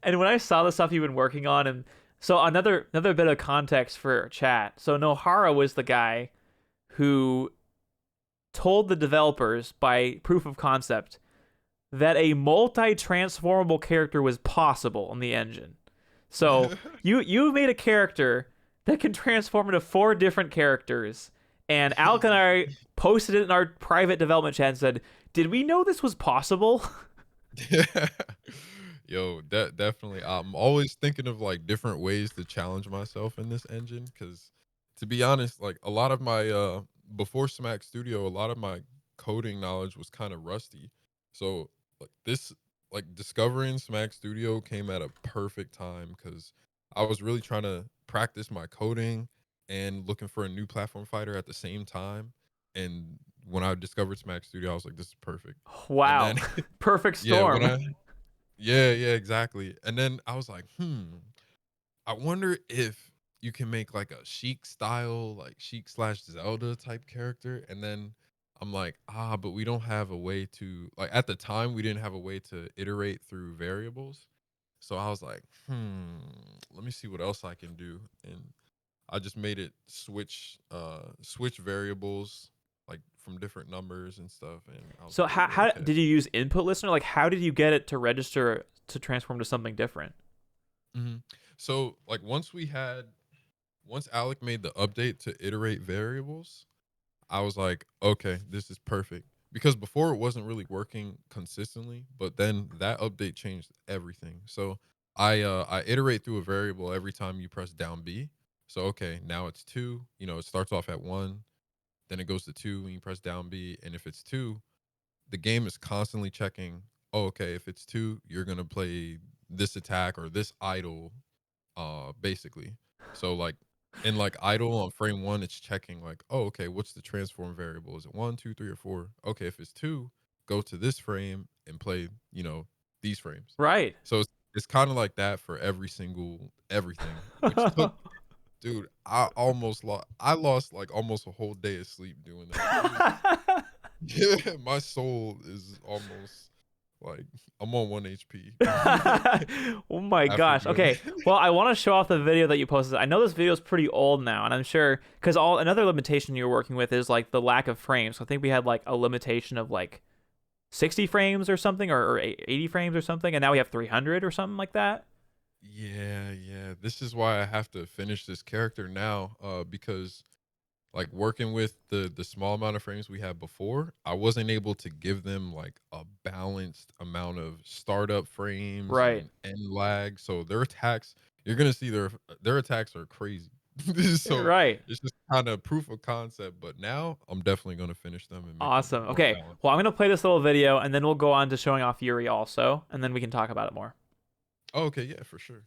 and when I saw the stuff you've been working on, and so another bit of context for chat. So Nohara was the guy who told the developers by proof of concept that a multi-transformable character was possible in the engine. So you made a character that can transform into 4 different characters, and Alec and I posted it in our private development chat and said, "Did we know this was possible?" Yo, that definitely. I'm always thinking of like different ways to challenge myself in this engine because, to be honest, like a lot of my before Smack Studio, a lot of my coding knowledge was kind of rusty. So like discovering Smack Studio came at a perfect time because I was really trying to practice my coding and looking for a new platform fighter at the same time. And when I discovered Smack Studio, I was like, this is perfect. Wow. And then Perfect yeah, storm. yeah, exactly. And then I was like, I wonder if you can make like a Sheik style, like Sheik/Zelda type character. And then I'm like, but we don't have a way to, like, at the time we didn't have a way to iterate through variables. So I was like, let me see what else I can do. And I just made it switch variables like from different numbers and stuff. And I was So like, how okay. did you use input listener? Like how did you get it to register to transform to something different? So like once Alec made the update to iterate variables, I was like, okay, this is perfect. Because before it wasn't really working consistently, but then that update changed everything. So I iterate through a variable every time you press down B. So okay, now it's 2. It starts off at 1, then it goes to 2 when you press down B, and if it's 2, the game is constantly checking, oh, okay, if it's 2, you're going to play this attack or this idle basically. So like in like idle on frame 1, it's checking like, oh, okay, what's the transform variable? Is it 1, 2, 3, or 4? Okay, if it's 2, go to this frame and play these frames. Right. So it's kind of like that for every single everything, which took, dude, I lost like almost a whole day of sleep doing that. Yeah, my soul is almost like I'm on 1 HP. Oh my After gosh. doing Okay. that. Well, I want to show off the video that you posted. I know this video is pretty old now, and I'm sure because another limitation you're working with is like the lack of frames. So I think we had like a limitation of like 60 frames or something, or 80 frames or something, and now we have 300 or something like that. Yeah. This is why I have to finish this character now. Because like working with the small amount of frames we had before, I wasn't able to give them like a balanced amount of startup frames Right. and end lag. So their attacks, you're gonna see their attacks are crazy. So Right. it's just kind of proof of concept. But now I'm definitely gonna finish them and make them Awesome. more Okay. balanced. Well, I'm gonna play this little video, and then we'll go on to showing off Yuri also, and then we can talk about it more. Oh, okay, yeah, for sure.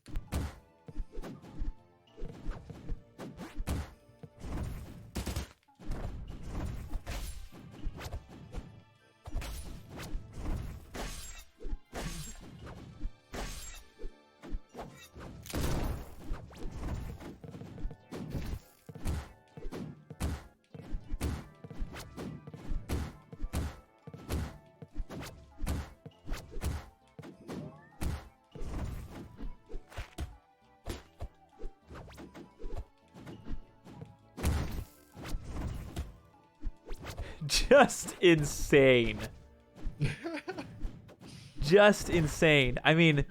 Just insane. Just insane. I mean,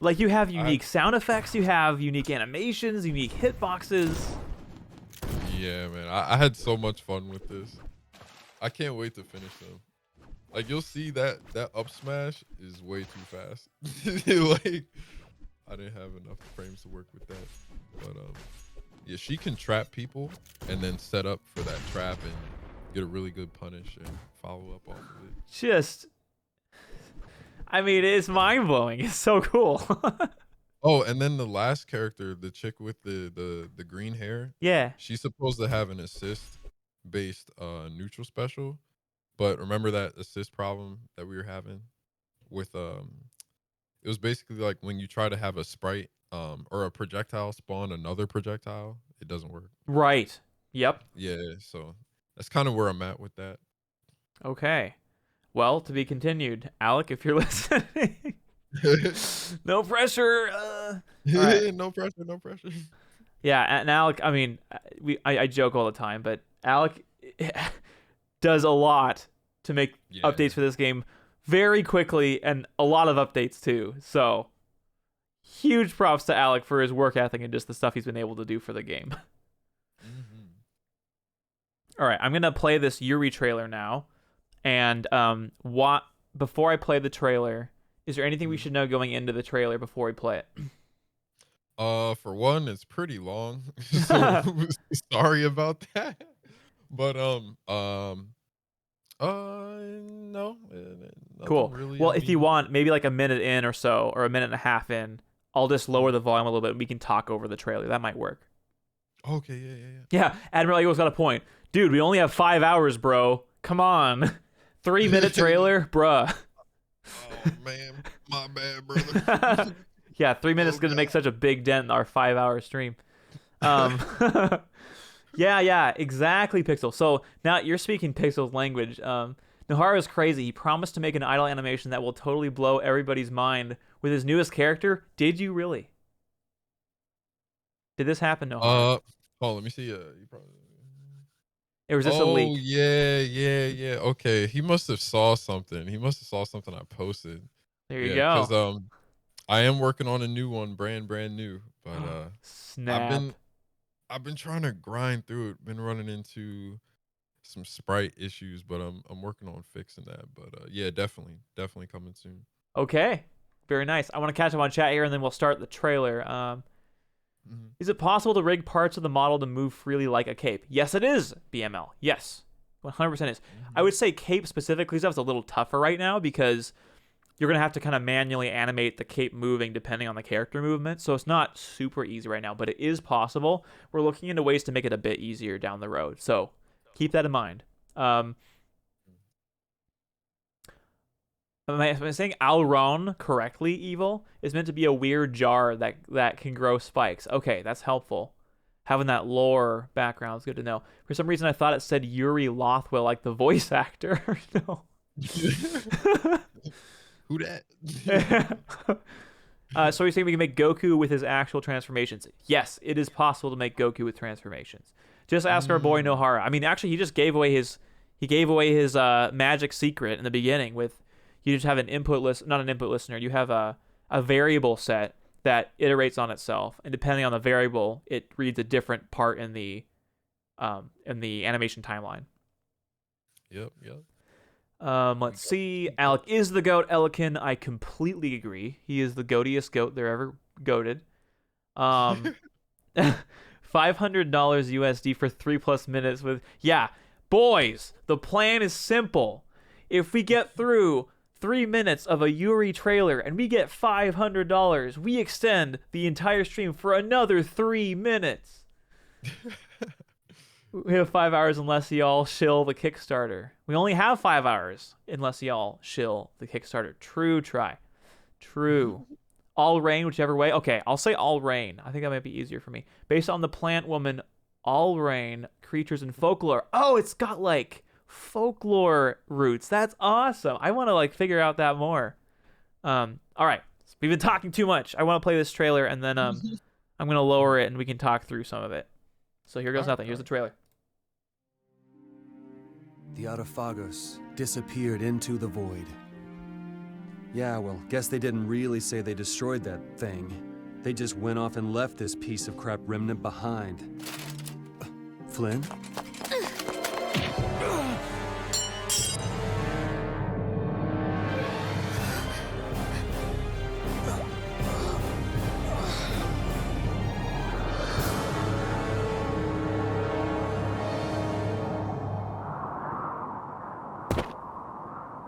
like, you have unique sound effects, you have unique animations, unique hitboxes. Yeah, man. I had so much fun with this. I can't wait to finish them. Like you'll see that up smash is way too fast. Like I didn't have enough frames to work with that. But yeah, she can trap people and then set up for that trap and get a really good punish and follow up off of it. Just, I mean, it's mind blowing. It's so cool. Oh, and then the last character, the chick with the green hair, Yeah. she's supposed to have an assist based neutral special. But remember that assist problem that we were having with it was basically like when you try to have a sprite or a projectile spawn another projectile, it doesn't work. Right. Yep. Yeah, so that's kind of where I'm at with that. Okay. Well, to be continued. Alec, if you're listening. No pressure. Right. No pressure, no pressure. Yeah, and Alec, I mean, I joke all the time, but Alec does a lot to make updates for this game very quickly, and a lot of updates too. So, huge props to Alec for his work ethic and just the stuff he's been able to do for the game. Mm-hmm. All right, I'm gonna play this Yuri trailer now, and before I play the trailer, is there anything we should know going into the trailer before we play it? For one, it's pretty long, so sorry about that. But no. Cool. Really, Well, if you want, maybe like a minute in or so, or a minute and a half in, I'll just lower the volume a little bit and we can talk over the trailer. That might work. Okay, yeah. Yeah, Admiral Eagle's got a point. Dude, we only have 5 hours, bro. Come on. 3-minute trailer? Bruh. Oh, man. My bad, brother. Yeah, 3 minutes is going to make such a big dent in our 5-hour stream. Yeah, exactly, Pixel. So now you're speaking Pixel's language. Nohara's crazy. He promised to make an idle animation that will totally blow everybody's mind with his newest character. Did you really? Did this happen, Nohara? Let me see. You probably... Or was this a leak? Oh, yeah. Okay, he must have saw something. He must have saw something I posted. There you go. Because I am working on a new one, brand new. But Snap. I've been trying to grind through it. Been running into some sprite issues, but I'm working on fixing that. But yeah, definitely coming soon. Okay, very nice. I want to catch up on chat here, and then we'll start the trailer. Is it possible to rig parts of the model to move freely like a cape? Yes, it is, BML. Yes, 100% is. I would say cape specifically stuff is a little tougher right now because you're going to have to kind of manually animate the cape moving depending on the character movement. So it's not super easy right now, but it is possible. We're looking into ways to make it a bit easier down the road. So keep that in mind. Am I saying Alron correctly, Evil? Is meant to be a weird jar that can grow spikes. Okay, that's helpful. Having that lore background is good to know. For some reason, I thought it said Yuri Lothwell, like the voice actor. No. Who that? So you're saying we can make Goku with his actual transformations? Yes, it is possible to make Goku with transformations. Just ask our boy Nohara. I mean, actually, he just gave away his magic secret in the beginning with you just have an input list, not an input listener. You have a variable set that iterates on itself, and depending on the variable, it reads a different part in the animation timeline. Yep. Let's see. Alec is the GOAT. Elikin, I completely agree. He is the goatiest goat there ever goated. $500 USD for 3+ minutes with... Yeah, boys, the plan is simple. If we get through 3 minutes of a Yuri trailer and we get $500, we extend the entire stream for another 3 minutes. We have 5 hours unless y'all shill the Kickstarter. We only have 5 hours unless y'all shill the Kickstarter. True try. True. All rain, whichever way. Okay, I'll say all rain. I think that might be easier for me. Based on the plant woman, all rain, creatures, and folklore. Oh, it's got like folklore roots. That's awesome. I want to like figure out that more. All right. We've been talking too much. I want to play this trailer and then I'm going to lower it and we can talk through some of it. So here goes nothing. Here's the trailer. The Autophagos disappeared into the void. Yeah, well, guess they didn't really say they destroyed that thing. They just went off and left this piece of crap remnant behind. Flynn?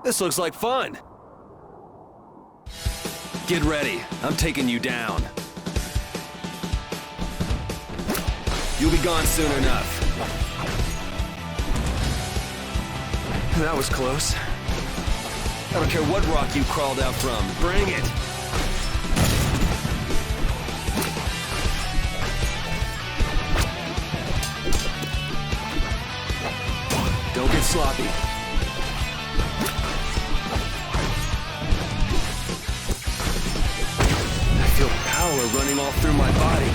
This looks like fun! Get ready, I'm taking you down. You'll be gone soon enough. That was close. I don't care what rock you crawled out from. Bring it! Don't get sloppy. I feel power running all through my body.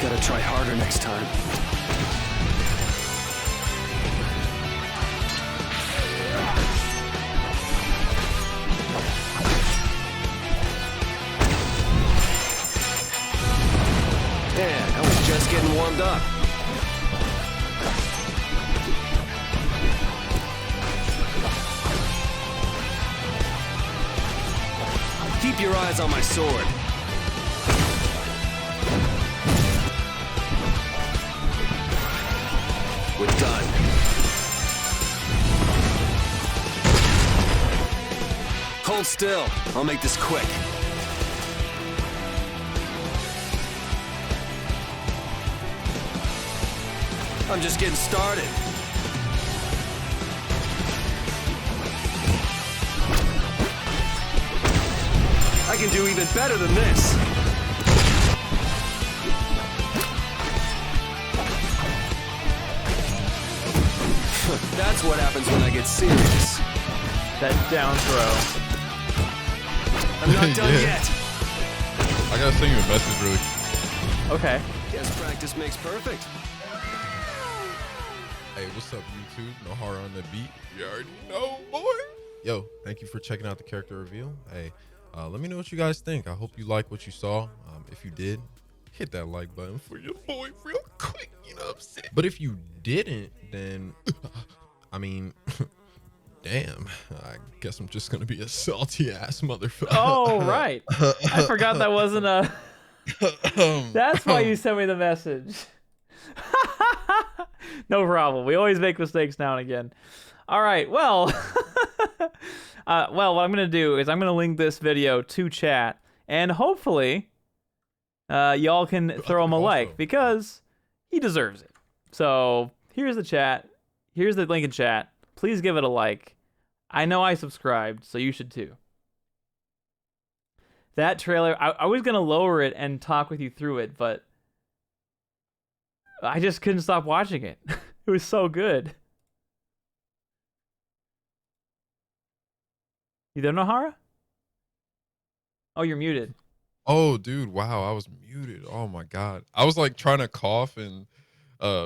Gotta try harder next time. Man, I was just getting warmed up. Keep your eyes on my sword. We're done. Hold still. I'll make this quick. I'm just getting started. I can do even better than this. That's what happens when I get serious. That down throw. I'm not done Yeah. yet. I gotta send you a message really quick. Okay. Guess practice makes perfect. Hey, what's up, YouTube? No horror on the beat. You already know, boy. Yo, thank you for checking out the character reveal. Hey, let me know what you guys think. I hope you like what you saw. If you did, hit that like button for your boy real quick. You know what I'm saying? But if you didn't, then, I mean, damn. I guess I'm just gonna be a salty ass motherfucker. Oh, right. I forgot that wasn't a... That's why you sent me the message. No problem. We always make mistakes now and again. All right. Well, well, what I'm going to do is I'm going to link this video to chat, and hopefully y'all can throw him a like because he deserves it. So here's the chat. Here's the link in chat. Please give it a like. I know I subscribed, so you should too. That trailer, I was going to lower it and talk with you through it, but I just couldn't stop watching it. It was so good. You there, Nahara? Oh, you're muted. Oh, dude, wow, I was muted. Oh my god, I was like trying to cough and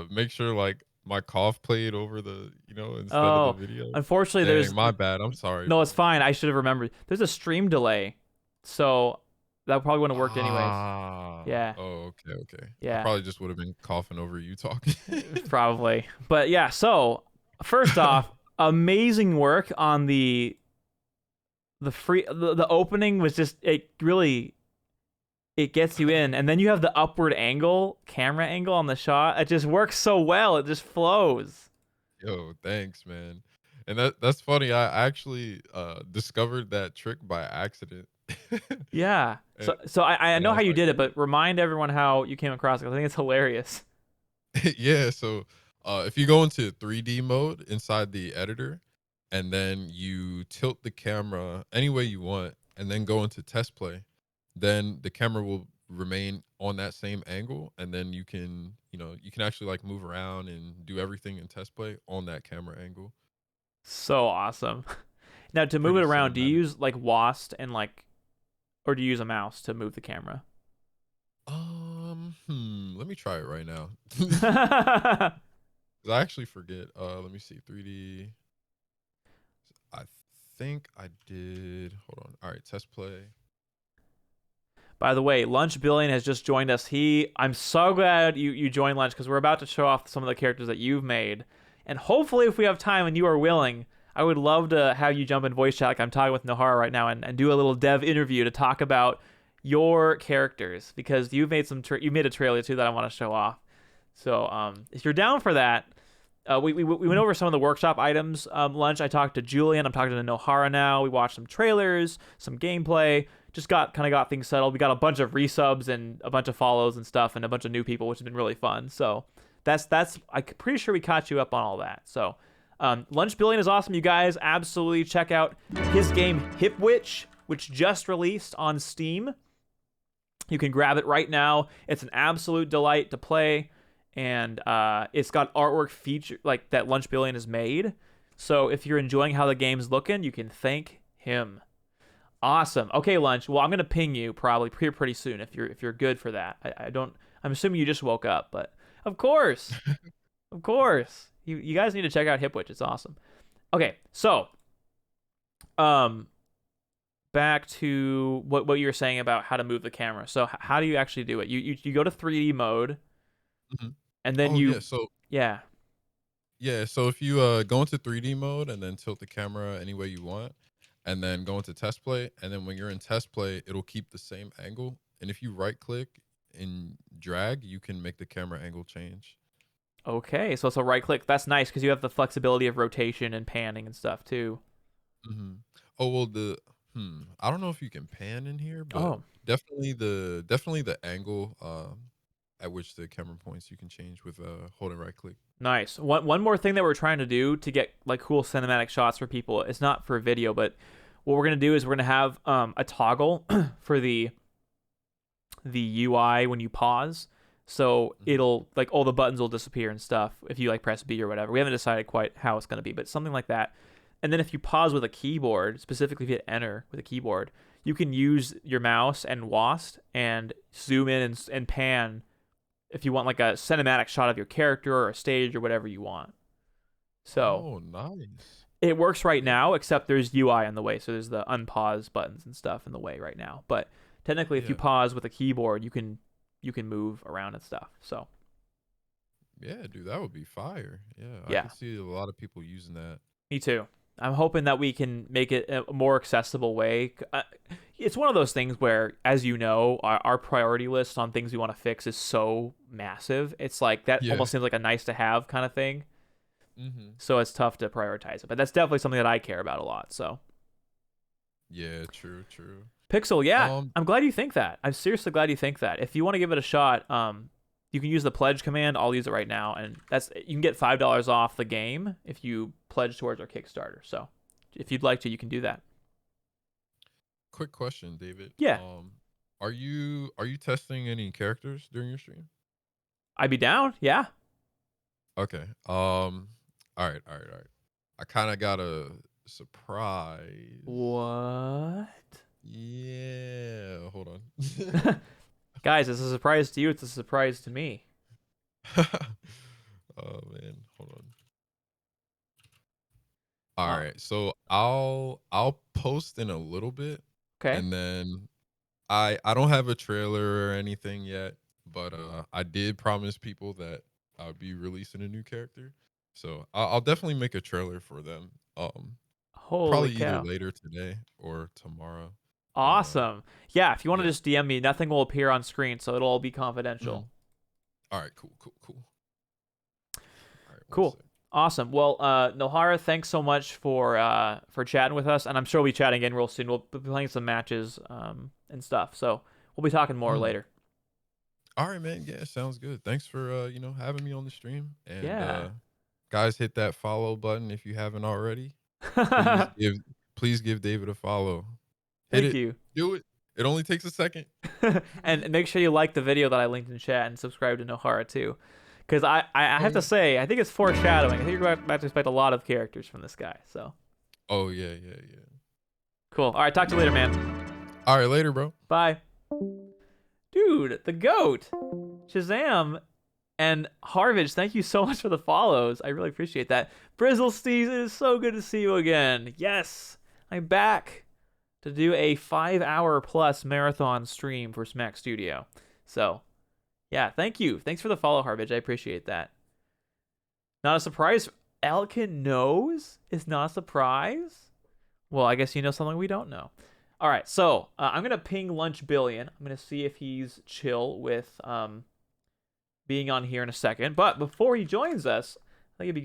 make sure like my cough played over the, instead of the Oh, video. unfortunately, Dang, my bad. I'm sorry, no, it's bro. fine. I should have remembered. There's a stream delay, so that probably wouldn't have worked anyways. Yeah, Okay, okay. I yeah, probably just would have been coughing over you talking. probably. But yeah, so first off, amazing work on the opening was just it gets you in, and then you have the upward camera angle on the shot. It just works so well. It just flows. Yo, thanks, man. And that's funny. I actually discovered that trick by accident. Yeah. And, So I and I know how was you like, did it, but remind everyone how you came across it. I think it's hilarious. yeah, so if you go into 3D mode inside the editor and then you tilt the camera any way you want and then go into test play, then the camera will remain on that same angle, and then you can actually like move around and do everything in test play on that camera angle. So awesome. Now to move Pretty it around, do you cinematic. use like WASD and or do you use a mouse to move the camera? Let me try it right now. 'Cause I actually forget. Let me see. 3D. I think I did. Hold on. All right, test play. By the way, Lunch Billion has just joined us. I'm so glad you joined Lunch because we're about to show off some of the characters that you've made. And hopefully, if we have time and you are willing, I would love to have you jump in voice chat like I'm talking with Nohara right now and do a little dev interview to talk about your characters because you've made you made a trailer too that I want to show off. So if you're down for that, we went over some of the workshop items. Lunch. I talked to Julian. I'm talking to Nohara now. We watched some trailers, some gameplay. Just got things settled. We got a bunch of resubs and a bunch of follows and stuff, and a bunch of new people, which has been really fun. So that's I'm pretty sure we caught you up on all that. So Lunch Billion is awesome. You guys absolutely check out his game Hipwitch, which just released on Steam. You can grab it right now. It's an absolute delight to play. And it's got artwork feature like that Lunch Billion has made. So if you're enjoying how the game's looking, you can thank him. Awesome. Okay, Lunch. Well, I'm gonna ping you probably pretty soon if you're good for that. I'm assuming you just woke up, but of course, of course, you guys need to check out Hipwitch. It's awesome. Okay, so back to what you were saying about how to move the camera. So how do you actually do it? You go to 3D mode. Hmm. And then Oh yeah, so yeah. if you go into 3D mode and then tilt the camera any way you want, and then go into test play, and then when you're in test play, it'll keep the same angle. And if you right click and drag, you can make the camera angle change. Okay, so it's a right click. That's nice because you have the flexibility of rotation and panning and stuff too. Hmm. Oh well, I don't know if you can pan in here, but Oh, definitely the angle at which the camera points you can change with holding right click. nice. One more thing that we're trying to do to get like cool cinematic shots for people. It's not for video, but what we're gonna do is we're gonna have a toggle for the UI when you pause. So it'll like all the buttons will disappear and stuff if you like press B or whatever. We haven't decided quite how it's gonna be, but something like that. And then if you pause with a keyboard, specifically if you hit enter with a keyboard, you can use your mouse and WASD and zoom in and pan if you want like a cinematic shot of your character or a stage or whatever you want. So Oh, nice. it works right now, except there's UI in the way. So there's the unpause buttons and stuff in the way right now. But technically, if you Yeah. pause with a keyboard, you can move around and stuff. So Yeah, dude, that would be fire. Yeah, I yeah, can see a lot of people using that. me too. I'm hoping that we can make it a more accessible way. It's one of those things where, as you know, our priority list on things we want to fix is so massive. It's like that Yeah. almost seems like a nice to have kind of thing. Mm-hmm. So it's tough to prioritize it. But that's definitely something that I care about a lot. So Yeah, true, true. Pixel, yeah, Um, I'm glad you think that. I'm seriously glad you think that. If you want to give it a shot, you can use the pledge command. I'll use it right now, and you can get $5 off the game if you pledge towards our Kickstarter. So, if you'd like to, you can do that. Quick question, David. Yeah. Are you testing any characters during your stream? I'd be down. Yeah. Okay. All right. I kind of got a surprise. What? Yeah. Hold on. Guys, it's a surprise to you. It's a surprise to me. Oh man, hold on. All right, so I'll post in a little bit, Okay. and then I don't have a trailer or anything yet, but I did promise people that I would be releasing a new character, so I'll definitely make a trailer for them. Holy Probably either cow. later today or tomorrow. And Awesome. Yeah, if you want to yeah. just DM me, nothing will appear on screen, so it'll all be Mhm. confidential. All right, cool. All right, one Cool. sec. Awesome. Well, Nohara, thanks so much for chatting with us, and I'm sure we'll be chatting again real soon. We'll be playing some matches and stuff, so we'll be talking more Mhm. later. All right, man. Yeah, sounds good. Thanks for having me on the stream. And Yeah. guys, hit that follow button if you haven't already. Please give please give David a follow. Hit Thank it. you. Do it. It only takes a second. And make sure you like the video that I linked in chat and subscribe to Nohara too. Because I have to say, I think it's foreshadowing. I think you're about to expect a lot of characters from this guy. So Oh yeah. cool. All right, talk to you later, man. All right, later, bro. Bye. Dude, the GOAT. Shazam and Harvage, thank you so much for the follows. I really appreciate that. Brizzle Steez, it is so good to see you again. Yes, I'm back to do a 5-hour plus marathon stream for Smack Studio. So, yeah, thank you. Thanks for the follow, Harvage. I appreciate that. Not a surprise. Alkin knows? It's not a surprise? Well, I guess you know something we don't know. All right, so I'm going to ping Lunch Billion. I'm going to see if he's chill with being on here in a second. But before he joins us, I think it'd be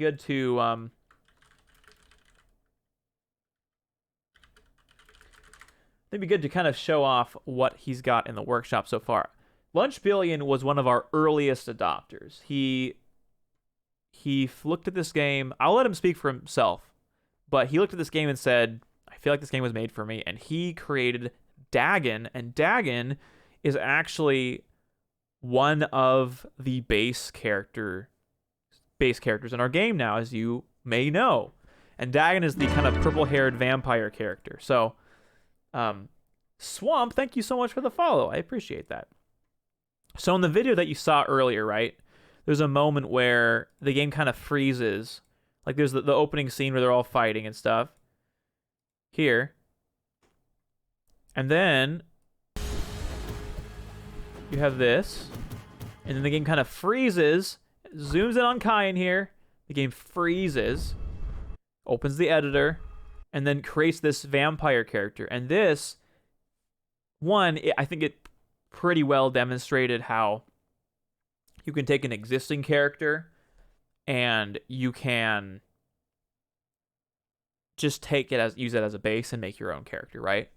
good to kind of show off what he's got in the workshop so far. Lunch Billion was one of our earliest adopters. He looked at this game. I'll let him speak for himself, but he looked at this game and said, I feel like this game was made for me. And he created Dagon, and Dagon is actually one of the base characters in our game now, as you may know. And Dagon is the kind of purple-haired vampire character. So, Swamp, thank you so much for the follow. I appreciate that. So in the video that you saw earlier, right, there's a moment where the game kind of freezes. Like there's the opening scene where they're all fighting and stuff. Here. And then you have this. And then the game kind of freezes. Zooms in on Kyan here. The game freezes. Opens the editor. And then creates this vampire character. And this one, I think it pretty well demonstrated how you can take an existing character and you can just use it as a base and make your own character, right?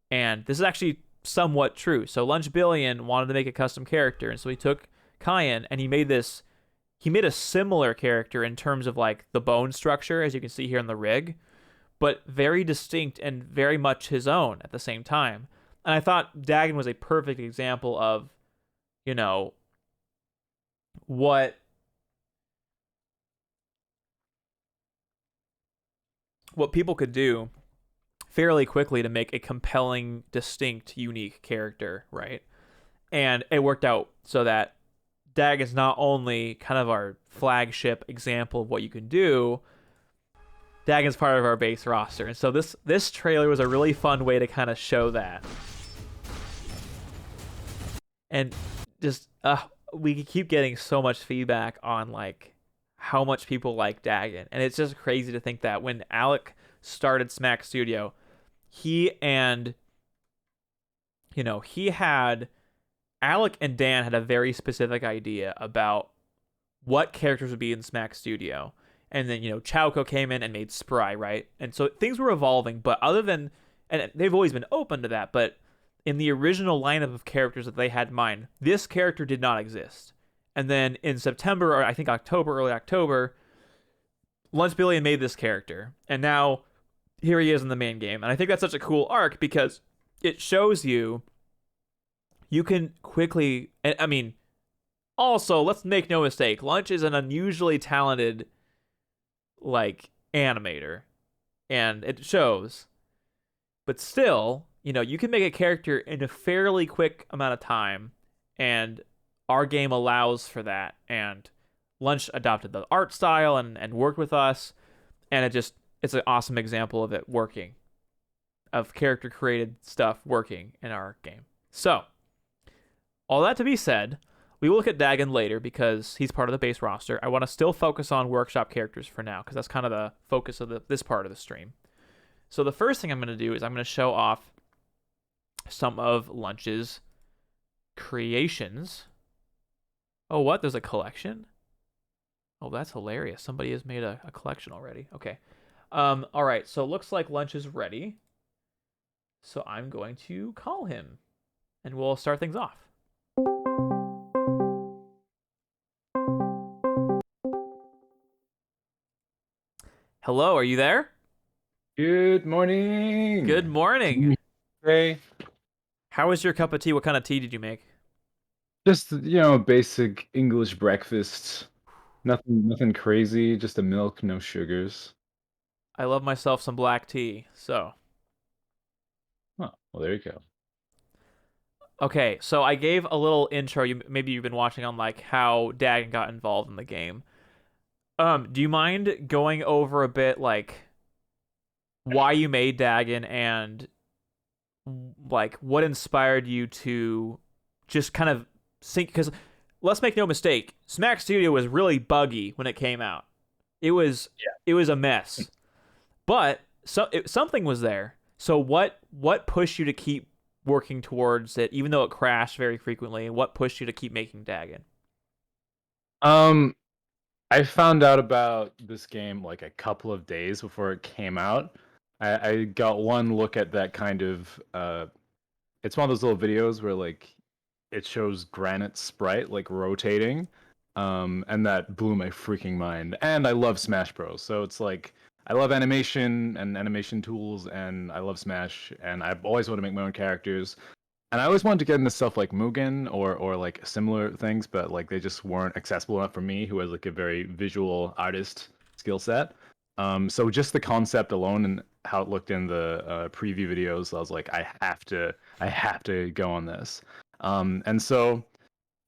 And this is actually somewhat true. So Lunch Billion wanted to make a custom character, and so he took Kyan and he made a similar character in terms of like the bone structure, as you can see here in the rig, but very distinct and very much his own at the same time. And I thought Dagon was a perfect example of, what people could do fairly quickly to make a compelling, distinct, unique character, right? And it worked out so that Dagon is not only kind of our flagship example of what you can do, Dagon's part of our base roster. And so this trailer was a really fun way to kind of show that. And just we keep getting so much feedback on like how much people like Dagon, and it's just crazy to think that when Alec started Smack Studio, Alec and Dan had a very specific idea about what characters would be in Smack Studio, and then Chowco came in and made Spry, right? And so things were evolving, but and they've always been open to that, but in the original lineup of characters that they had in mind, this character did not exist. And then in September, or I think early October, Lunch Billion made this character. And now here he is in the main game. And I think that's such a cool arc because it shows you can quickly... I mean, also, let's make no mistake, Lunch is an unusually talented, like, animator. And it shows. But still... you can make a character in a fairly quick amount of time, and our game allows for that. And Lunch adopted the art style and worked with us, and it's an awesome example of it working, of character created stuff working in our game. So, all that to be said, we will look at Dagon later because he's part of the base roster. I want to still focus on workshop characters for now because that's kind of the focus of this part of the stream. So the first thing I'm going to do is I'm going to show off some of Lunch's creations. Oh, what? There's a collection? Oh, that's hilarious. Somebody has made a collection already. Okay. All right. So it looks like Lunch is ready. So I'm going to call him, and we'll start things off. Hello, are you there? Good morning. Good morning. Hey. How was your cup of tea? What kind of tea did you make? Just, basic English breakfast. Nothing crazy, just a milk, no sugars. I love myself some black tea, so. Oh, well, there you go. Okay, so I gave a little intro. Maybe you've been watching on like how Dagon got involved in the game. Do you mind going over a bit like why you made Dagon and like what inspired you to just kind of sink? Because let's make no mistake, Smack Studio was really buggy when it came out. It was a mess, but something was there. So what pushed you to keep working towards it, even though it crashed very frequently? And what pushed you to keep making Dagon? I found out about this game like a couple of days before it came out. I got one look at that kind of it's one of those little videos where like it shows Granite sprite like rotating, and that blew my freaking mind. And I love Smash Bros, so it's like I love animation and animation tools, and I love Smash, and I've always wanted to make my own characters. And I always wanted to get into stuff like Mugen or like similar things, but like they just weren't accessible enough for me, who has like a very visual artist skill set. So just the concept alone and how it looked in the preview videos, I was like, I have to go on this. And so,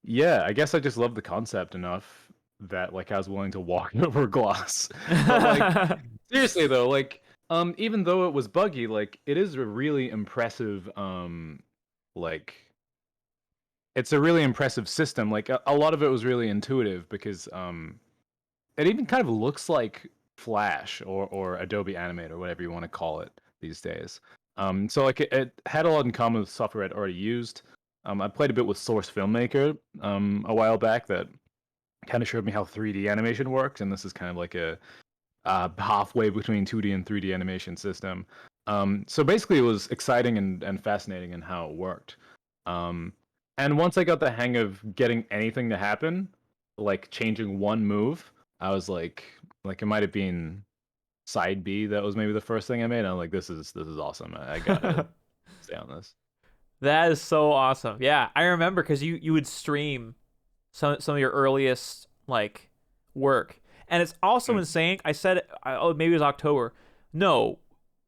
yeah, I guess I just loved the concept enough that like I was willing to walk over glass. But like seriously though, like even though it was buggy, like it is a really impressive like it's a really impressive system. Like a lot of it was really intuitive because it even kind of looks like Flash or Adobe Animate or whatever you want to call it these days. So like it had a lot in common with software I'd already used. I played a bit with Source Filmmaker a while back that kind of showed me how 3D animation works, and this is kind of like a halfway between 2D and 3D animation system. So basically it was exciting and fascinating in how it worked. And once I got the hang of getting anything to happen, like changing one move, I was like it might have been Side B that was maybe the first thing I made. I'm like, this is awesome. I gotta stay on this. That is so awesome. Yeah, I remember because you would stream some of your earliest like work, and it's also insane. I said, maybe it was October. No,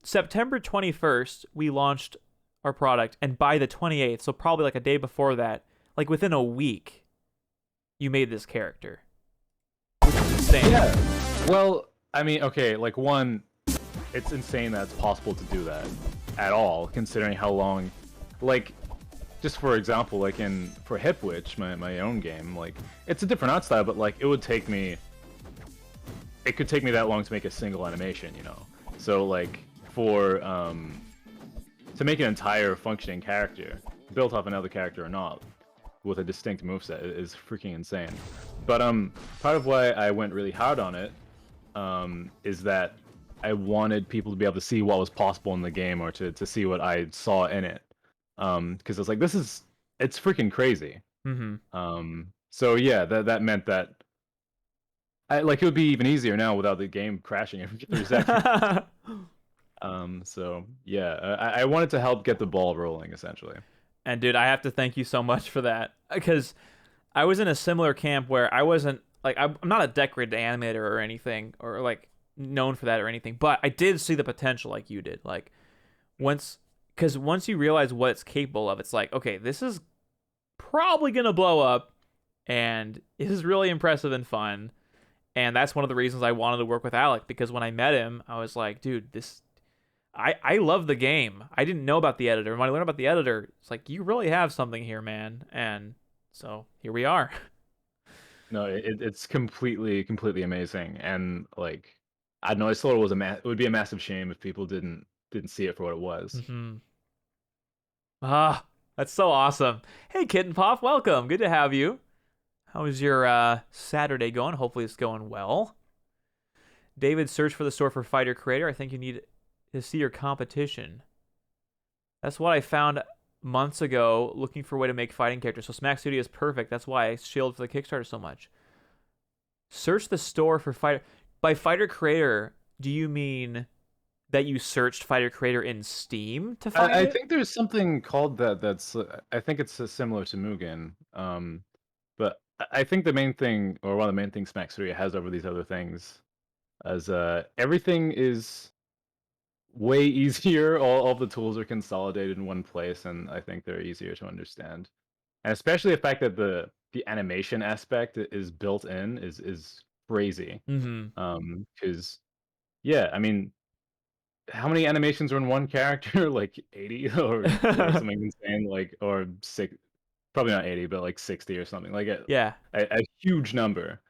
September 21st we launched our product, and by the 28th, so probably like a day before that, like within a week, you made this character. Which is insane. Yeah. Well, I mean, okay, like one, it's insane that it's possible to do that at all, considering how long, like, just for example, like for Hip Witch, my own game, like, it's a different art style, but like, it could take me that long to make a single animation, you know? So like, to make an entire functioning character, built off another character or not, with a distinct moveset is freaking insane. But part of why I went really hard on it is that I wanted people to be able to see what was possible in the game, or to see what I saw in it. Because it's like, it's freaking crazy. Mm-hmm. So yeah, that meant that it would be even easier now without the game crashing every 3 seconds. So yeah, I wanted to help get the ball rolling, essentially. And dude, I have to thank you so much for that, because I was in a similar camp where I wasn't like, I'm not a decorated animator or anything, or like known for that or anything, but I did see the potential like you did. Like once you realize what it's capable of, it's like, okay, this is probably gonna blow up, and it is really impressive and fun. And that's one of the reasons I wanted to work with Alec, because when I met him, I was like, dude, I love the game. I didn't know about the editor. When I learned about the editor, it's like, you really have something here, man. And so here we are. No, it's completely amazing, and like I don't know, I thought it would be a massive shame if people didn't see it for what it was. Mm-hmm. Ah, that's so awesome. Hey, Kitten Pop, welcome. Good to have you. How is your Saturday going? Hopefully it's going well. David, search for the store for Fighter Creator. I think you need to see your competition. That's what I found months ago, looking for a way to make fighting characters. So Smack Studio is perfect. That's why I shielded for the Kickstarter so much. Search the store for Fighter. By Fighter Creator, do you mean that you searched Fighter Creator in Steam to find I it? think there's something called that. I think it's similar to Mugen. But I think the main thing, or one of the main things Smack Studio has over these other things, is everything is way easier. All the tools are consolidated in one place, and I think they're easier to understand. And especially the fact that the animation aspect is built in is crazy. Mm-hmm. Because yeah, I mean, how many animations are in one character? Like 80 or something insane, like, or six, probably not 80, but like 60 or something, like Yeah. a huge number.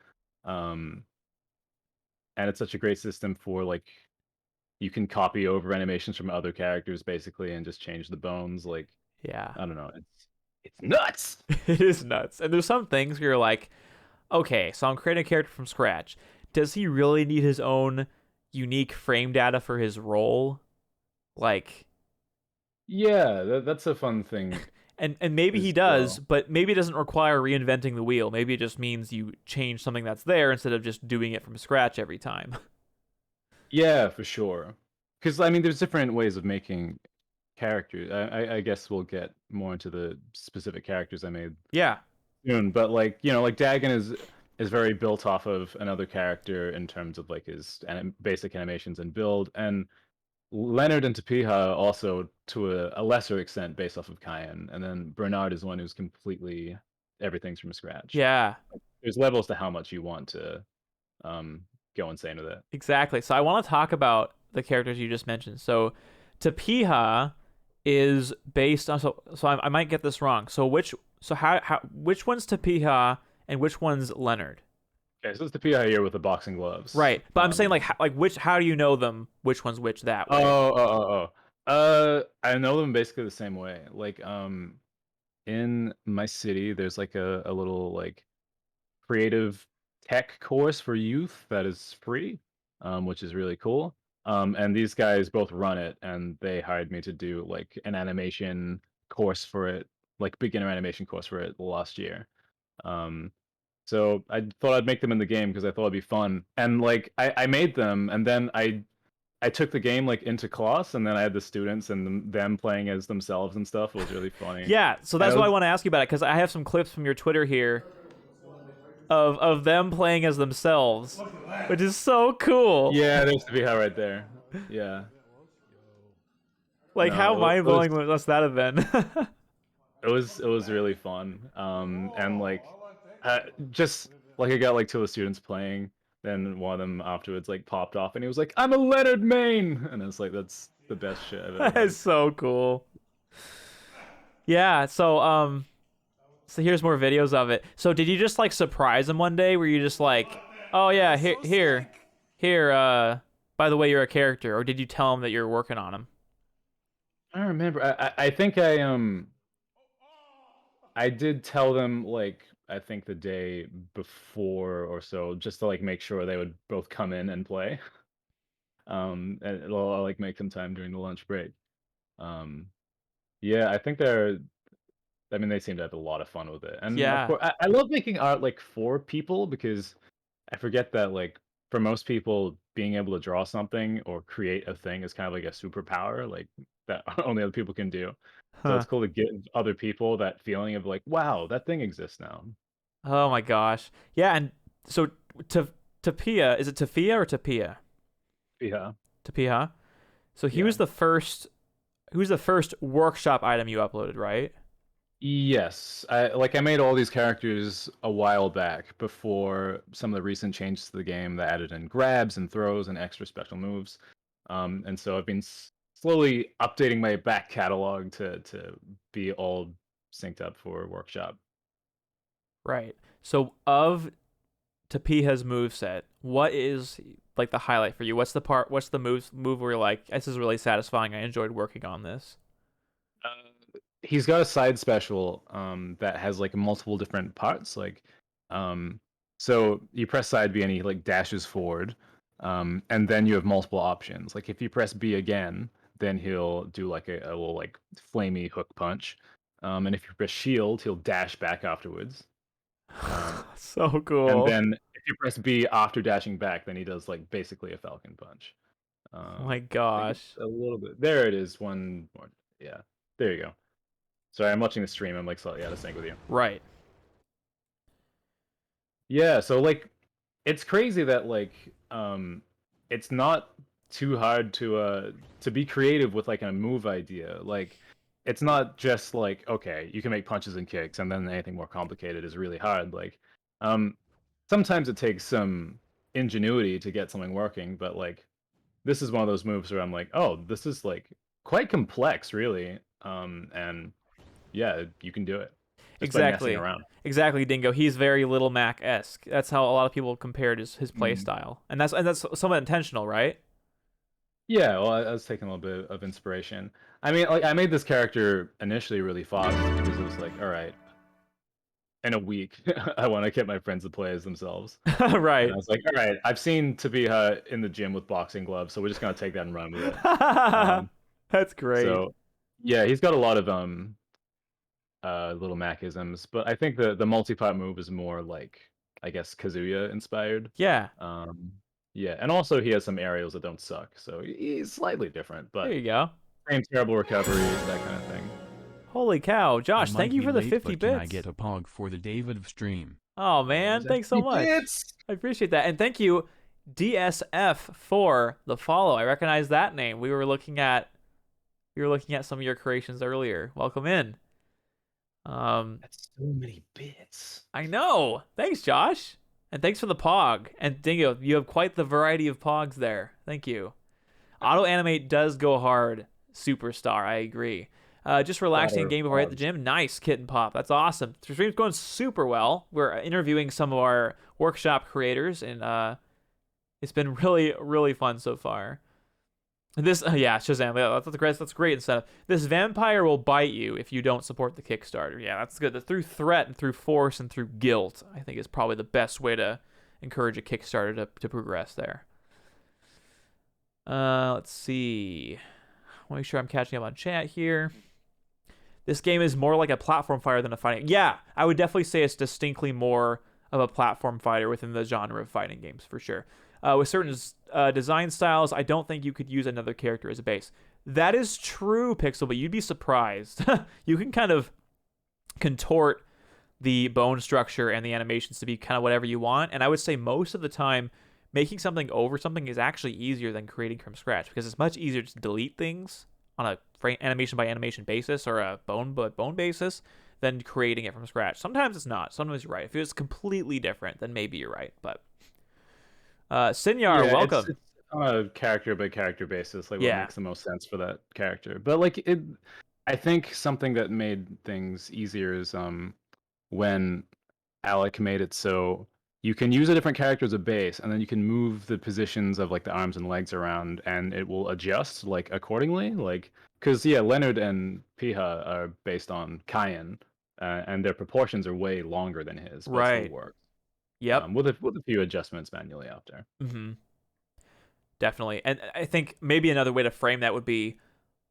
And it's such a great system for like you can copy over animations from other characters basically and just change the bones. Like, Yeah. I don't know, it's nuts. It is nuts. And there's some things where you're like, okay, so I'm creating a character from scratch. Does he really need his own unique frame data for his role? Like, Yeah, that's a fun thing. and maybe he As does, well. but maybe it doesn't require reinventing the wheel. Maybe it just means you change something that's there instead of just doing it from scratch every time. Yeah, for sure. Because I mean, there's different ways of making characters. I guess we'll get more into the specific characters I made Yeah. soon. But like, you know, like Dagon is very built off of another character in terms of like his basic animations and build, and Leonard and Tapiha also to a lesser extent based off of Cayenne, and then Bernard is one who's completely everything's from scratch. Yeah. There's levels to how much you want to go insane with it. Exactly. So I want to talk about the characters you just mentioned. So Tapiha is based on so I might get this wrong. So which one's Tapiha and which one's Leonard? Okay, so it's Tapiha here with the boxing gloves. Right. But I'm saying like how do you know them? Which one's which that way? I know them basically the same way. Like in my city there's like a little like creative tech course for youth that is free, which is really cool. And these guys both run it, and they hired me to do like an animation course for it, like beginner animation course for it last year. So I thought I'd make them in the game because I thought it'd be fun. And like I made them, and then I took the game like into class, and then I had the students and them playing as themselves and stuff. It was really funny. Yeah, so that's why I want to ask you about it, because I have some clips from your Twitter here of them playing as themselves, which is so cool. Yeah, there's Tapiha right there. Yeah. Like, No, how it mind blowing must that have been? It was really fun. And like just like I got like two of the students playing, then one of them afterwards like popped off and he was like, "I'm a Leonard main," and it's like that's the best shit I've ever That heard. is so cool. Yeah, so here's more videos of it. So did you just like surprise him one day? Were you just like, "Oh yeah, here, by the way, you're a character," or did you tell him that you're working on him? I don't remember. I think I did tell them like I think the day before or so, just to like make sure they would both come in and play. And I'll like make some time during the lunch break. Um, yeah, I think I mean, they seem to have a lot of fun with it, and of Yeah. course, I love making art like for people because I forget that like for most people, being able to draw something or create a thing is kind of like a superpower, like that only other people can do. So Huh. it's cool to give other people that feeling of like, wow, that thing exists now. Oh my gosh. Yeah, and so Tapia, is it Tafia or Tapia? Yeah. Tapia. So he Yeah. was the first workshop item you uploaded, right? Yes, I made all these characters a while back before some of the recent changes to the game that added in grabs and throws and extra special moves. And so I've been slowly updating my back catalog to be all synced up for workshop. Right. So of Tapiha's moveset, what is like the highlight for you? What's the move where you're like, this is really satisfying. I enjoyed working on this. He's got a side special that has like multiple different parts. Like, so you press side B and he like dashes forward, and then you have multiple options. Like if you press B again, then he'll do like a little like flamey hook punch, and if you press shield, he'll dash back afterwards. So And cool. then if you press B after dashing back, then he does like basically a falcon punch. Oh my I think gosh. it's a little bit. There it is. One more. Yeah. There you go. Sorry, I'm watching the stream. I'm like slightly out of sync with you. Right. Yeah. So like, it's crazy that like, it's not too hard to be creative with like a move idea. Like, it's not just like, okay, you can make punches and kicks, and then anything more complicated is really hard. Like, sometimes it takes some ingenuity to get something working, but like, this is one of those moves where I'm like, oh, this is like quite complex, really. And yeah, you can do it just by messing Exactly. around. Exactly, Dingo. He's very Little Mac-esque. That's how a lot of people compared his play style, and that's somewhat intentional, right? Yeah, well, I was taking a little bit of inspiration. I mean, like, I made this character initially really fast because it was like, all right, in a week, I want to get my friends to play as themselves. And Right. I was like, all right, I've seen Tabiha in the gym with boxing gloves, so we're just gonna take that and run with it. Um, That's great. so, yeah, he's got a lot of little Macisms, but I think the multi-part move is more like, I guess, Kazuya inspired. Yeah. Yeah, and also he has some aerials that don't suck, so he's slightly different, There but you go. same terrible recoveries, that kind of thing. Holy cow, Josh! I Thank might you be for the late, 50 but can I bits. get a pog for the David of stream? Oh man, thanks so much. I appreciate that, and thank you, DSF, for the follow. I recognize that name. We were looking at some of your creations earlier. Welcome in. That's so many bits. I know. Thanks, Josh. And thanks for the pog. And Dingo, you have quite the variety of pogs there. Thank you. Auto animate does go hard, superstar. I agree. Just relaxing in game before I hit the gym. Nice, Kitten Pop. That's awesome. The stream's going super well. We're interviewing some of our workshop creators, and it's been really, really fun so far. This, yeah, Shazam. Yeah, that's great incentive. This vampire will bite you if you don't support the Kickstarter. Yeah, that's good. Through threat and through force and through guilt, I think is probably the best way to encourage a Kickstarter to progress there. Let's see. I want to make sure I'm catching up on chat here. This game is more like a platform fighter than a fighting. Yeah, I would definitely say it's distinctly more of a platform fighter within the genre of fighting games, for sure. With certain design styles, I don't think you could use another character as a base. That is true, Pixel, but you'd be surprised. You can kind of contort the bone structure and the animations to be kind of whatever you want, and I would say most of the time, making something over something is actually easier than creating from scratch, because it's much easier to delete things on a animation by animation basis or a bone by bone basis than creating it from scratch. Sometimes it's not. Sometimes you're right. If it was completely different, then maybe you're right, but... Sinyar, Yeah, welcome. It's on a character by character basis, like Yeah. what makes the most sense for that character. But like I think something that made things easier is when Alec made it so you can use a different character as a base, and then you can move the positions of like the arms and legs around, and it will adjust like accordingly. Like, because yeah, Leonard and Piha are based on Cayenne, and their proportions are way longer than his, but it Right. still works. Yep. With a few adjustments manually after. Mm-hmm. Definitely. And I think maybe another way to frame that would be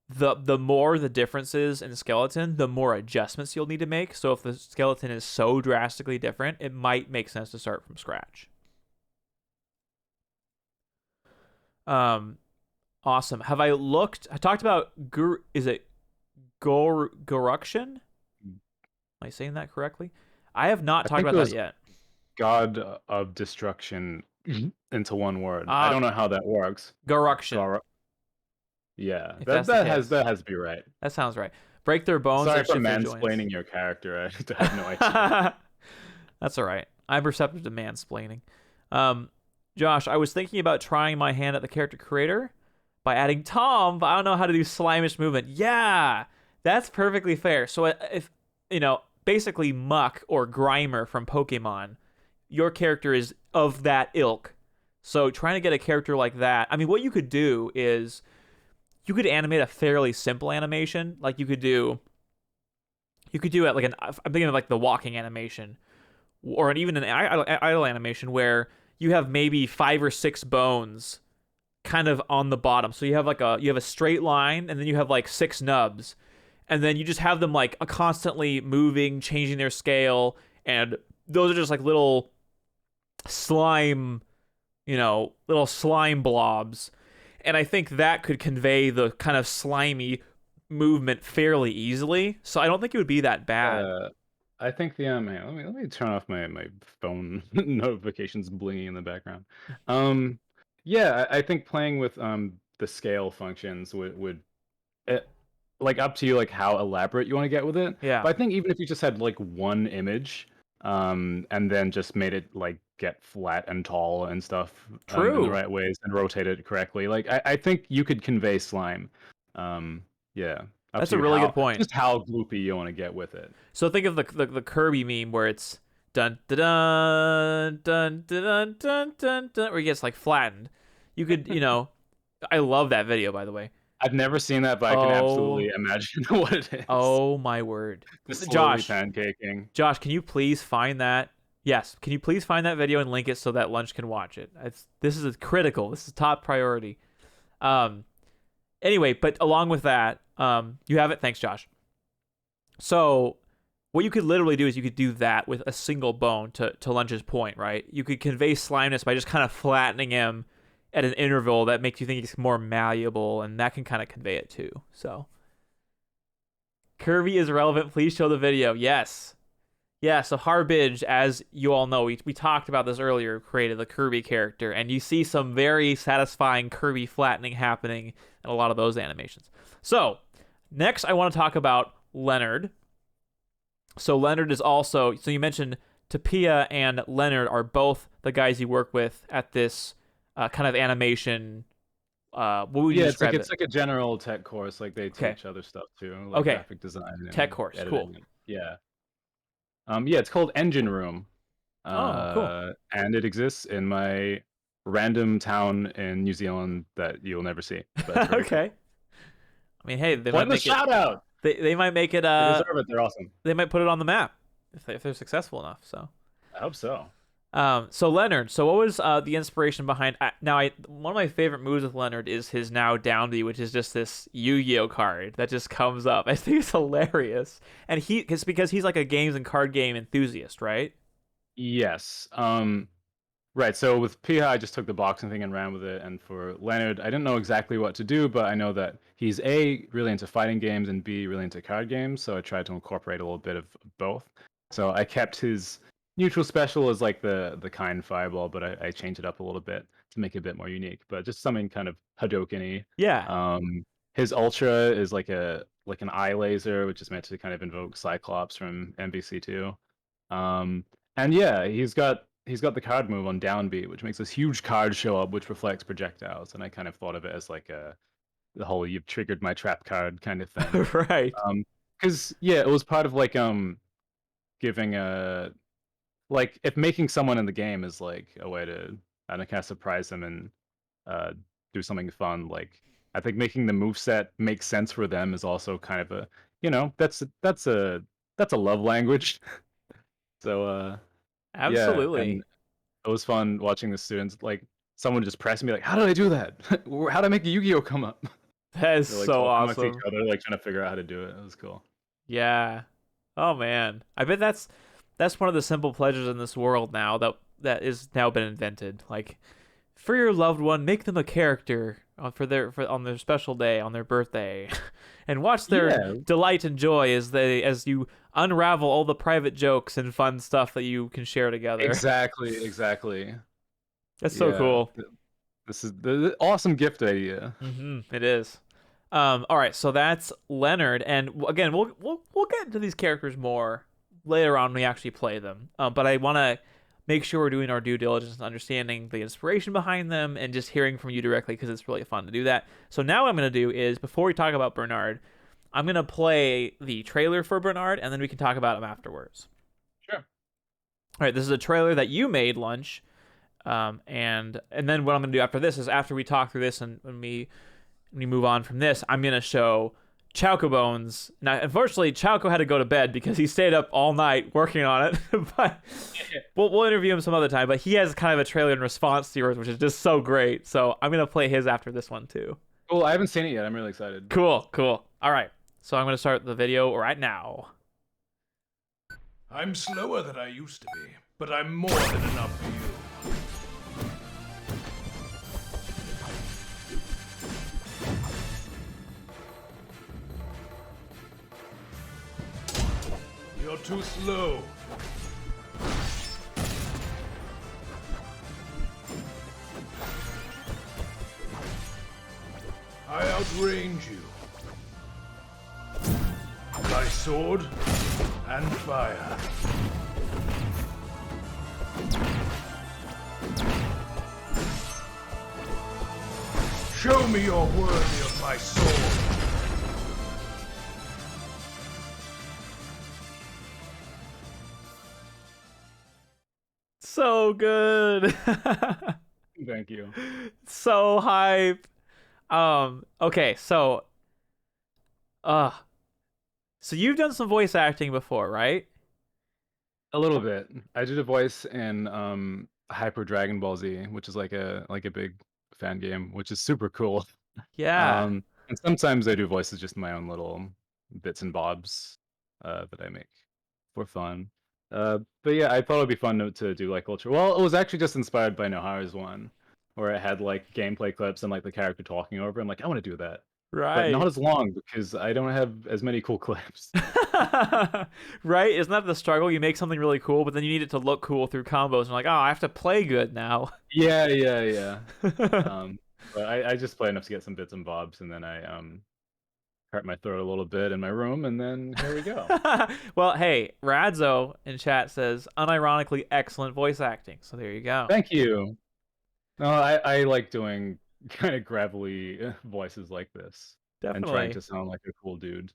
the more the differences in the skeleton, the more adjustments you'll need to make. So if the skeleton is so drastically different, it might make sense to start from scratch. Awesome. Have I talked about is it Goruction? Am I saying that correctly? I have not talked about that yet. God of destruction into one word. I don't know how that works. Goruction. Yeah, If that's the that case. has to be right. That sounds right. break their bones Sorry and for shift their joints. mansplaining your character. I have no idea. That's all right. I'm receptive to mansplaining. Josh, I was thinking about trying my hand at the character creator by adding Tom, but I don't know how to do slimish movement. Yeah, that's perfectly fair. So if, basically Muck or Grimer from Pokemon, your character is of that ilk. So trying to get a character like that, I mean, what you could do is you could animate a fairly simple animation. Like you could do it like I'm thinking of like the walking animation, or even an idle animation where you have maybe 5 or 6 bones kind of on the bottom. So you have a straight line, and then you have like 6 nubs, and then you just have them like constantly moving, changing their scale, and those are just like little slime blobs. And I think that could convey the kind of slimy movement fairly easily. So I don't think it would be that bad. I think the let me turn off my phone notifications blinging in the background. Yeah, I think playing with the scale functions would like up to you like how elaborate you want to get with it. Yeah. But I think even if you just had like one image, and then just made it like get flat and tall and stuff in True. the right ways and rotate it correctly, like I think you could convey slime. Yeah. That's a really good point. Just how gloopy you want to get with it. So think of the Kirby meme where it's dun dun dun dun dun dun dun dun, where he gets like flattened. You could, I love that video, by the way. I've never seen that, but I can absolutely imagine what it is. Oh my word. Josh, pancaking. Josh, can you please find that? Yes, can you please find that video and link it so that Lunch can watch it? This is critical. This is top priority. Anyway, but along with that, you have it. Thanks, Josh. So what you could literally do is you could do that with a single bone to Lunch's point, right? You could convey slimeness by just kind of flattening him at an interval that makes you think he's more malleable, and that can kind of convey it too. So Kirby is relevant. Please show the video. Yes. Yeah, so Harbidge, as you all know, we talked about this earlier, created the Kirby character, and you see some very satisfying Kirby flattening happening in a lot of those animations. So, next I want to talk about Leonard. So Leonard is also, so you mentioned Tapia and Leonard are both the guys you work with at this kind of animation. What would you describe it's like a general tech course, like they teach other stuff too, like graphic design. And tech course, cool. Yeah. It's called Engine Room. Cool. And it exists in my random town in New Zealand that you'll never see. But okay. Cool. I mean, hey, they might make shout out. They might make it. They deserve it. They're awesome. They might put it on the map if they're successful enough. So. I hope so. So Leonard. So what was the inspiration behind? One of my favorite moves with Leonard is his now down B, which is just this Yu-Gi-Oh card that just comes up. I think it's hilarious, and it's because he's like a games and card game enthusiast, right? Yes. Right. So with Piha, I just took the boxing thing and ran with it, and for Leonard, I didn't know exactly what to do, but I know that he's A, really into fighting games, and B, really into card games. So I tried to incorporate a little bit of both. So I kept his neutral special as like the kind fireball, but I changed it up a little bit to make it a bit more unique, but just something kind of Hadouken-y. Yeah. His ultra is like an eye laser, which is meant to kind of invoke Cyclops from MVC2. And yeah, he's got the card move on down B, which makes this huge card show up, which reflects projectiles. And I kind of thought of it as like the whole "you've triggered my trap" card kind of thing. Right. Because it was part of like giving a, like, if making someone in the game is like a way to kind of surprise them and do something fun, like I think making the moveset make sense for them is also kind of a, that's a love language. So absolutely. Yeah, and it was fun watching the students, like someone just pressing me like, how did I do that? How did I make a Yu-Gi-Oh come up? That is like, so awesome. Each other, like trying to figure out how to do it. It was cool. Yeah. Oh man. I bet that's one of the simple pleasures in this world now that is now been invented. Like, for your loved one, make them a character on their special day, on their birthday, and watch their delight and joy as you unravel all the private jokes and fun stuff that you can share together. Exactly. That's so cool. This is the awesome gift idea. Mm-hmm, it is. All right, so that's Leonard, and again, we'll get into these characters more later on when we actually play them. But I want to make sure we're doing our due diligence and understanding the inspiration behind them, and just hearing from you directly because it's really fun to do that. So now what I'm going to do is, before we talk about Bernard, I'm going to play the trailer for Bernard, and then we can talk about him afterwards. Sure. All right, this is a trailer that you made, Lunch, and then what I'm going to do after this is, after we talk through this and when we move on from this, I'm going to show Chowco Bones. Now, unfortunately, Chowco had to go to bed because he stayed up all night working on it. But we'll interview him some other time. But he has kind of a trailer in response to yours, which is just so great. So I'm going to play his after this one, too. Cool. I haven't seen it yet. I'm really excited. Cool. All right. So I'm going to start the video right now. I'm slower than I used to be, but I'm more than enough for you. You're too slow. I outrange you. By sword and fire. Show me you're worthy of my sword. So good. Thank you. So hype. Okay, so you've done some voice acting before, right? A little bit. I did a voice in Hyper Dragon Ball Z, which is like a big fan game, which is super cool. Yeah. And sometimes I do voices just in my own little bits and bobs that I make for fun. But yeah, I thought it'd be fun to do like culture. Well, it was actually just inspired by Nohara's one, where it had like gameplay clips and like the character talking over. I'm like, I want to do that. Right. But not as long because I don't have as many cool clips. Right? Isn't that the struggle? You make something really cool, but then you need it to look cool through combos. And like, oh, I have to play good now. Yeah. But I just play enough to get some bits and bobs, and then I hurt my throat a little bit in my room, and then here we go. Well, hey, Radzo in chat says, unironically excellent voice acting. So there you go. Thank you. No, I like doing kind of gravelly voices like this. Definitely. And trying to sound like a cool dude.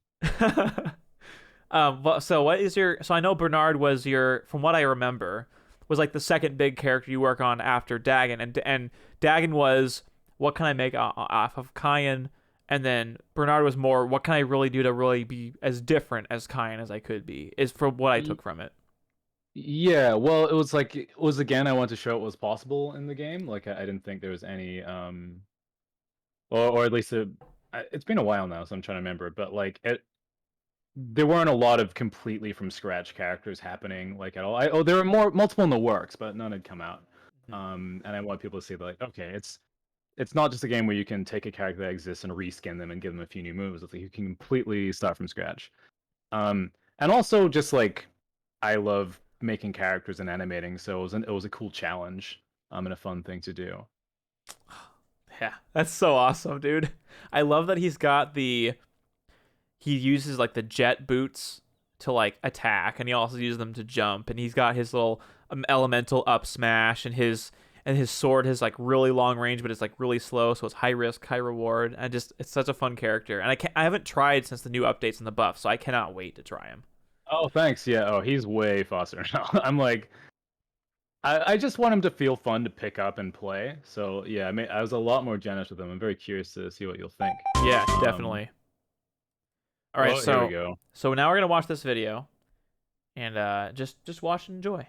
So what is your? So I know Bernard was your, from what I remember, was like the second big character you work on after Dagon, and Dagon was what can I make off of Kyan, and then Bernard was more what can I really do to really be as different as Kyan as I could be, is from what I took from it. Yeah, well, it was again, I wanted to show it was possible in the game. Like I didn't think there was any or at least it's been a while now, so I'm trying to remember, but like there weren't a lot of completely from scratch characters happening like at all. There were multiple in the works, but none had come out. And I want people to see that, like, okay, it's not just a game where you can take a character that exists and reskin them and give them a few new moves. It's like you can completely start from scratch. And also just like I love making characters and animating, so it was a cool challenge and a fun thing to do. Yeah, that's so awesome, dude. I love that he uses like the jet boots to like attack, and he also uses them to jump, and he's got his little elemental up smash, and his sword has like really long range, but it's like really slow, so it's high risk, high reward, and it's such a fun character. And I haven't tried since the new updates and the buff, so I cannot wait to try him. Oh, thanks. Yeah. Oh, he's way faster now. I'm like, I just want him to feel fun to pick up and play. So yeah, I was a lot more generous with him. I'm very curious to see what you'll think. Yeah, definitely. All right, here we go. So now we're gonna watch this video, and just watch and enjoy.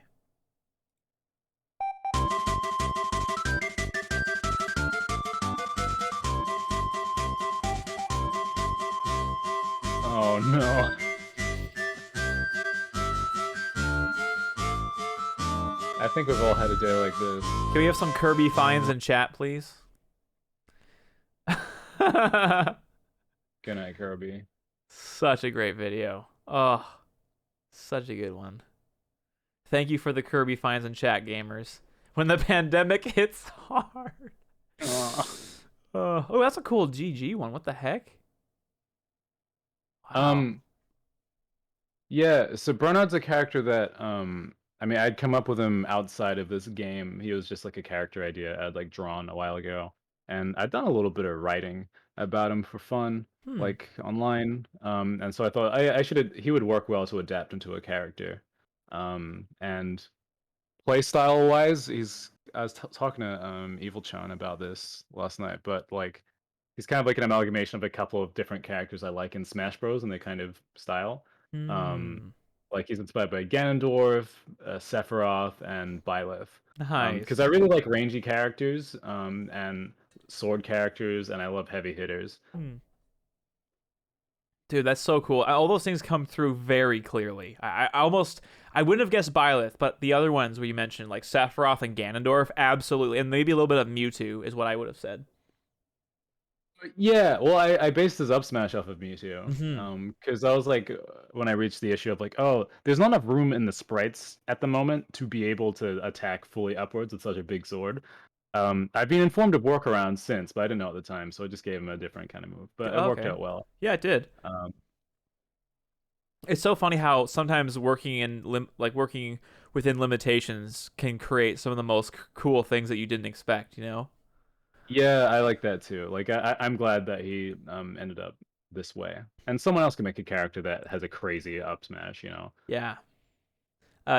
Oh no. I think we've all had a day like this. Can we have some Kirby finds in chat, please? Good night, Kirby. Such a great video. Oh, such a good one. Thank you for the Kirby finds in chat, gamers. When the pandemic hits hard. Oh, that's a cool GG one. What the heck? Wow. Yeah, so Bernard's a character that I mean, I'd come up with him outside of this game. He was just like a character idea I'd like drawn a while ago, and I'd done a little bit of writing about him for fun, Hmm. like online. And so I thought he would work well to adapt into a character. And play style wise, I was talking to Evil Chan about this last night, but like he's kind of like an amalgamation of a couple of different characters I like in Smash Bros. And they kind of style. Um, Hmm. like he's inspired by Ganondorf, Sephiroth, and Byleth. Because I Nice. really like rangy characters, and sword characters, and I love heavy hitters. Hmm. Dude, that's so cool. All those things come through very clearly. I wouldn't have guessed Byleth, but the other ones we mentioned, like Sephiroth and Ganondorf, absolutely, and maybe a little bit of Mewtwo is what I would have said. Yeah, well, I based his up smash off of Mewtwo, Hmm. because I was like, when I reached the issue of like, oh, there's not enough room in the sprites at the moment to be able to attack fully upwards with such a big sword. I've been informed of workarounds since, but I didn't know at the time, so I just gave him a different kind of move. But it worked Okay. out well. Yeah, it did. Um, It's so funny how sometimes working within limitations can create some of the most cool things that you didn't expect. You know? yeah, I like that too. Like, I'm glad that he ended up this way, and someone else can make a character that has a crazy up smash. Yeah.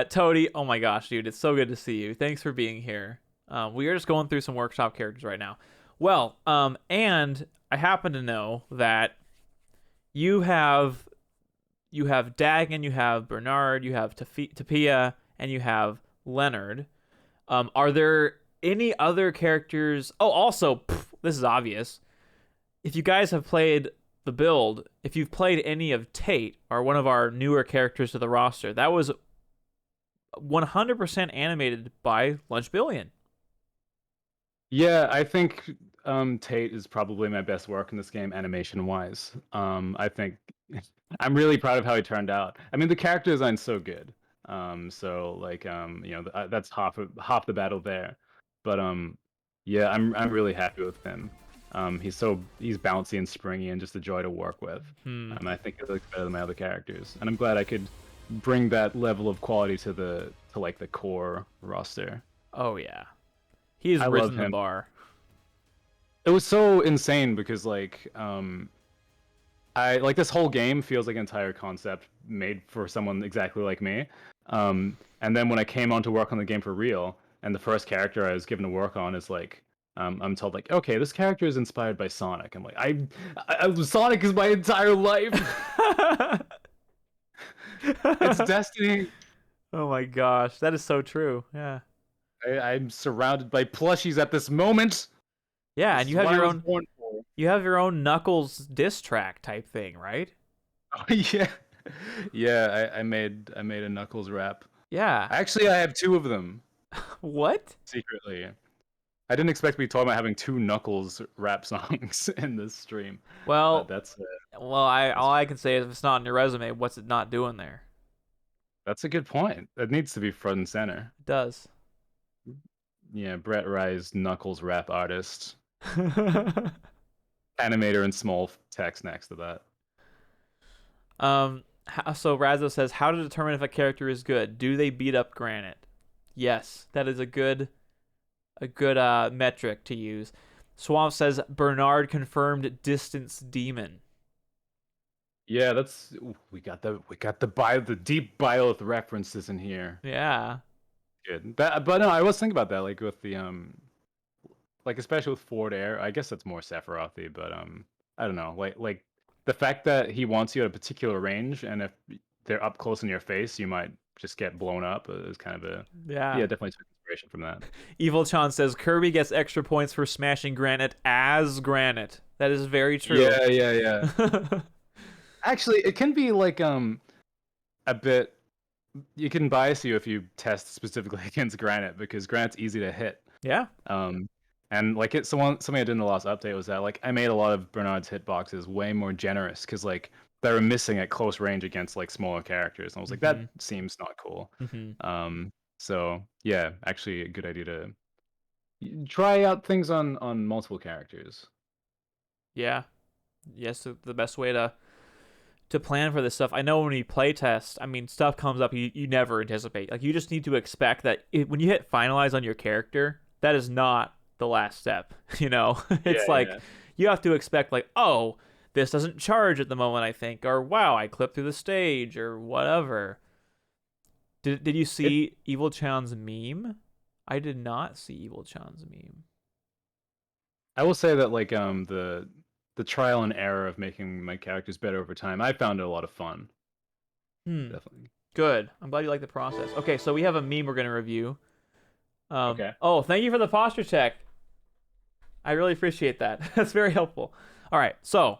Toady, oh my gosh, dude, it's so good to see you. Thanks for being here. We are just going through some workshop characters right now. Well, and I happen to know that you have Dagon, you have Bernard, you have Tapia, and you have Leonard. Are there any other characters? Oh, also, this is obvious. If you guys have played the build, if you've played any of Tate, or one of our newer characters to the roster, that was 100% animated by Lunch Billion. Yeah, I think Tate is probably my best work in this game, animation wise. I think I'm really proud of how he turned out. I mean, the character design's so good. So like that's half the battle there. But yeah, I'm really happy with him. He's bouncy and springy and just a joy to work with. Hmm. I think it looks better than my other characters, and I'm glad I could bring that level of quality to the core roster. Oh yeah, he's I love risen the him. bar. It was so insane because I like this whole game feels like an entire concept made for someone exactly like me. And then when I came on to work on the game for real, and the first character I was given to work on is like, I'm told like, okay, this character is inspired by Sonic. I'm like, Sonic is my entire life. It's destiny. Oh my gosh, that is so true. Yeah. I'm surrounded by plushies at this moment. Yeah, This and is you have what I your was own born for. you have your own Knuckles diss track type thing, right? Oh, yeah, yeah. I made a Knuckles rap. Yeah. Actually, I have two of them What? secretly. I didn't expect to be talking about having two Knuckles rap songs in this stream. Well, That's all I can say is if it's not on your resume, what's it not doing there? a good point. It needs to be front and center. It does. Yeah, Brett Rise, Knuckles rap artist, animator, and small text next to that. So Razzo says, how to determine if a character is good? Do they beat up Granite? Yes, that is a good metric to use. Swamp says Bernard confirmed distance demon. Yeah, we got the deep Byleth references in here. Yeah. Good. But no, I was thinking about that, like with the like especially with Ford Air. I guess that's more Sephiroth-y, but I don't know, like the fact that he wants you at a particular range, and if they're up close in your face, you might just get blown up. Is kind of Yeah. definitely took inspiration from that. Evil Chan says Kirby gets extra points for smashing Granite as Granite. That is very true. Yeah. Actually, it can be like a bit. You can bias you if you test specifically against Granite because Granite's easy to hit. Yeah. And like something I did in the last update was that like I made a lot of Bernard's hitboxes way more generous because like they were missing at close range against like smaller characters, and I was like, that seems not cool. So yeah, actually a good idea to try out things on multiple characters. Yeah. Yes, the best way to to plan for this stuff. I know when we play test, I mean, stuff comes up you never anticipate. Like, you just need to expect that when you hit finalize on your character, that is not the last step. You know, it's you have to expect like, oh, this doesn't charge at the moment, I think, or wow, I clipped through the stage, or whatever. Did you see Evil Chan's meme? I did not see Evil Chan's meme. I will say that like the trial and error of making my characters better over time, I found it a lot of fun. Definitely. Good. I'm glad you like the process. Okay, so we have a meme we're going to review. Okay. Oh, thank you for the posture check. I really appreciate that. That's very helpful. All right, so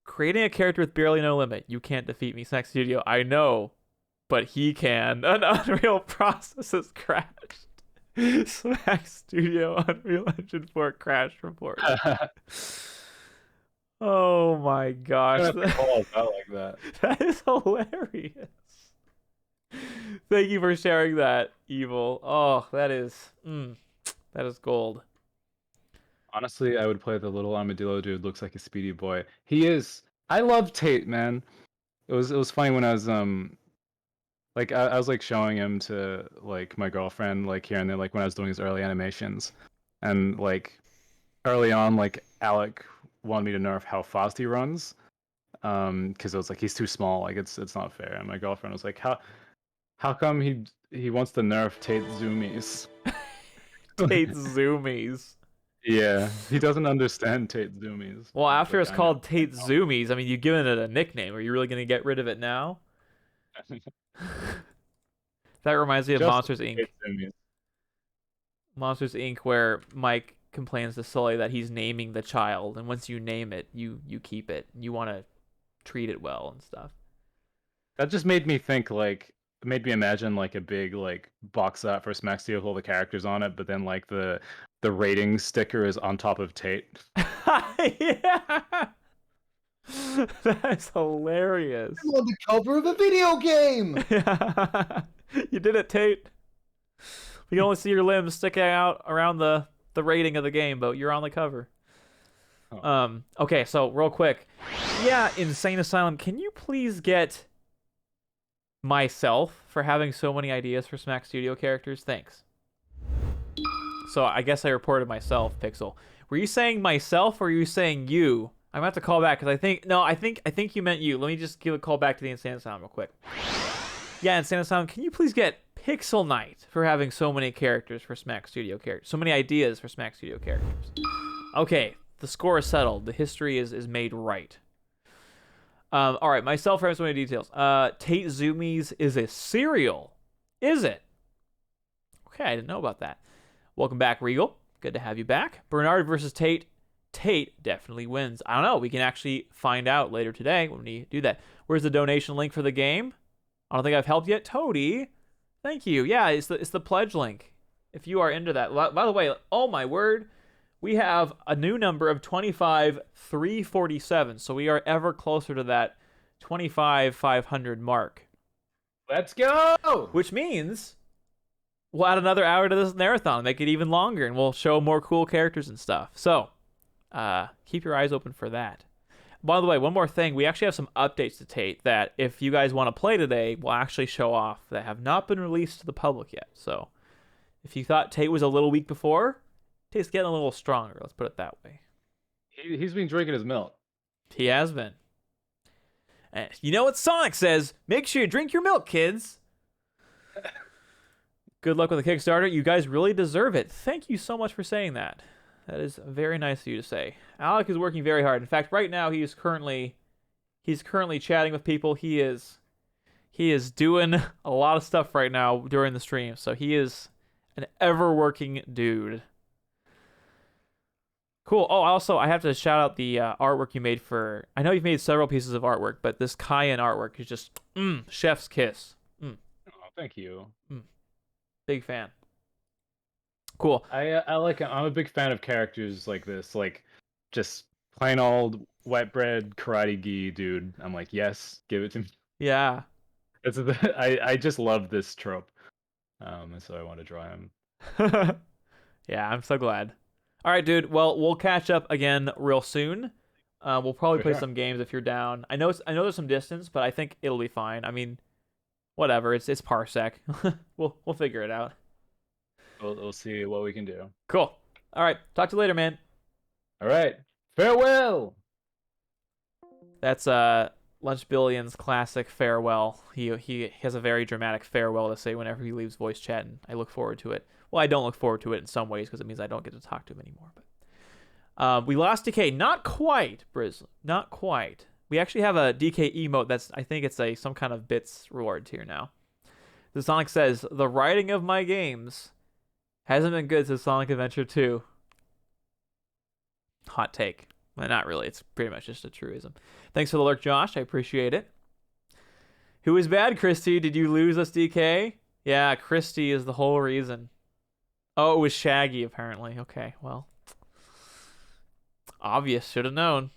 creating a character with barely no limit. You can't defeat me, Snack Studio. I know, but he can. An Unreal process has crashed. Snack Studio Unreal Engine 4 crash report. Oh my gosh. I like that. That is hilarious. Thank you for sharing that, Evil. Oh, that is gold. Honestly, I would play the little armadillo dude. Looks like a speedy boy. He is. I love Tate, man. It was funny when I was like I was like showing him to like my girlfriend like here and there, like when I was doing his early animations, and like early on, like Alec wanted me to nerf how fast he runs, because it was like he's too small, like it's not fair. And my girlfriend was like, how come he wants to nerf Tate zoomies? Tate zoomies. Yeah, he doesn't understand Tate zoomies. Well, after Like, it's called Tate zoomies, I mean, you've given it a nickname. Are you really going to get rid of it now? That reminds me of Just Monsters Inc. Tate zoomies. Monsters Inc., where Mike complains to Sully that he's naming the child, and once you name it, you keep it. You want to treat it well and stuff. That just made me think, like, it made me imagine like a big like box art for Smack Steel with all the characters on it, but then like the rating sticker is on top of Tate. Yeah. That's hilarious. I'm on the cover of a video game. You did it, Tate. We can only see your limbs sticking out around the rating of the game, but you're on the cover. Oh. Okay, so real quick. Yeah, Insane Asylum, can you please get myself for having so many ideas for Smack Studio characters? Thanks. So I guess I reported myself, Pixel. Were you saying myself or were you saying you? I'm gonna have to call back because I think you meant you. Let me just give a call back to the Insane Asylum real quick. Yeah, Insane Asylum, can you please get Pixel Knight for having so many characters for Smack Studio characters? So many ideas for Smack Studio characters. Okay, the score is settled. The history is made right. All right, myself for so many details. Tate Zoomies is a cereal. Is it? Okay, I didn't know about that. Welcome back, Regal. Good to have you back. Bernard versus Tate. Tate definitely wins. I don't know. We can actually find out later today when we do that. Where's the donation link for the game? I don't think I've helped yet. Toady, thank you. Yeah, it's the pledge link. If you are into that. By the way, oh my word, we have a new number of 25,347. So we are ever closer to that 25,500 mark. Let's go! Which means we'll add another hour to this marathon, make it even longer, and we'll show more cool characters and stuff. So keep your eyes open for that. By the way, one more thing. We actually have some updates to Tate that if you guys want to play today, we'll actually show off that have not been released to the public yet. So if you thought Tate was a little weak before, Tate's getting a little stronger. Let's put it that way. He's been drinking his milk. He has been. And you know what Sonic says? Make sure you drink your milk, kids. Good luck with the Kickstarter. You guys really deserve it. Thank you so much for saying that. That is very nice of you to say. Alec is working very hard. In fact, right now he's currently chatting with people. He is doing a lot of stuff right now during the stream. So he is an ever-working dude. Cool. Oh, also, I have to shout out the artwork you made for... I know you've made several pieces of artwork, but this Cayenne artwork is just... chef's kiss. Oh, thank you. Big fan. Cool. I'm a big fan of characters like this, like just plain old white bread karate gi dude. I'm like, yes, give it to me. Yeah. I just love this trope. And so I want to draw him. Yeah, I'm so glad. All right, dude. Well, we'll catch up again real soon. We'll probably For play sure. some games if you're down. I know there's some distance, but I think it'll be fine. I mean, whatever. It's Parsec. We'll figure it out. We'll see what we can do. Cool. All right. Talk to you later, man. All right. Farewell. That's Lunch Billion's classic farewell. He has a very dramatic farewell to say whenever he leaves voice chat, and I look forward to it. Well, I don't look forward to it in some ways because it means I don't get to talk to him anymore. But we lost DK. Not quite, Briz. Not quite. We actually have a DK emote that's, I think it's some kind of bits reward tier now. The Sonic says, the writing of my games hasn't been good since Sonic Adventure 2. Hot take. Well, not really. It's pretty much just a truism. Thanks for the lurk, Josh. I appreciate it. Who is bad, Christy? Did you lose us, DK? Yeah, Christy is the whole reason. Oh, it was Shaggy, apparently. Okay, well. Obvious. Should have known.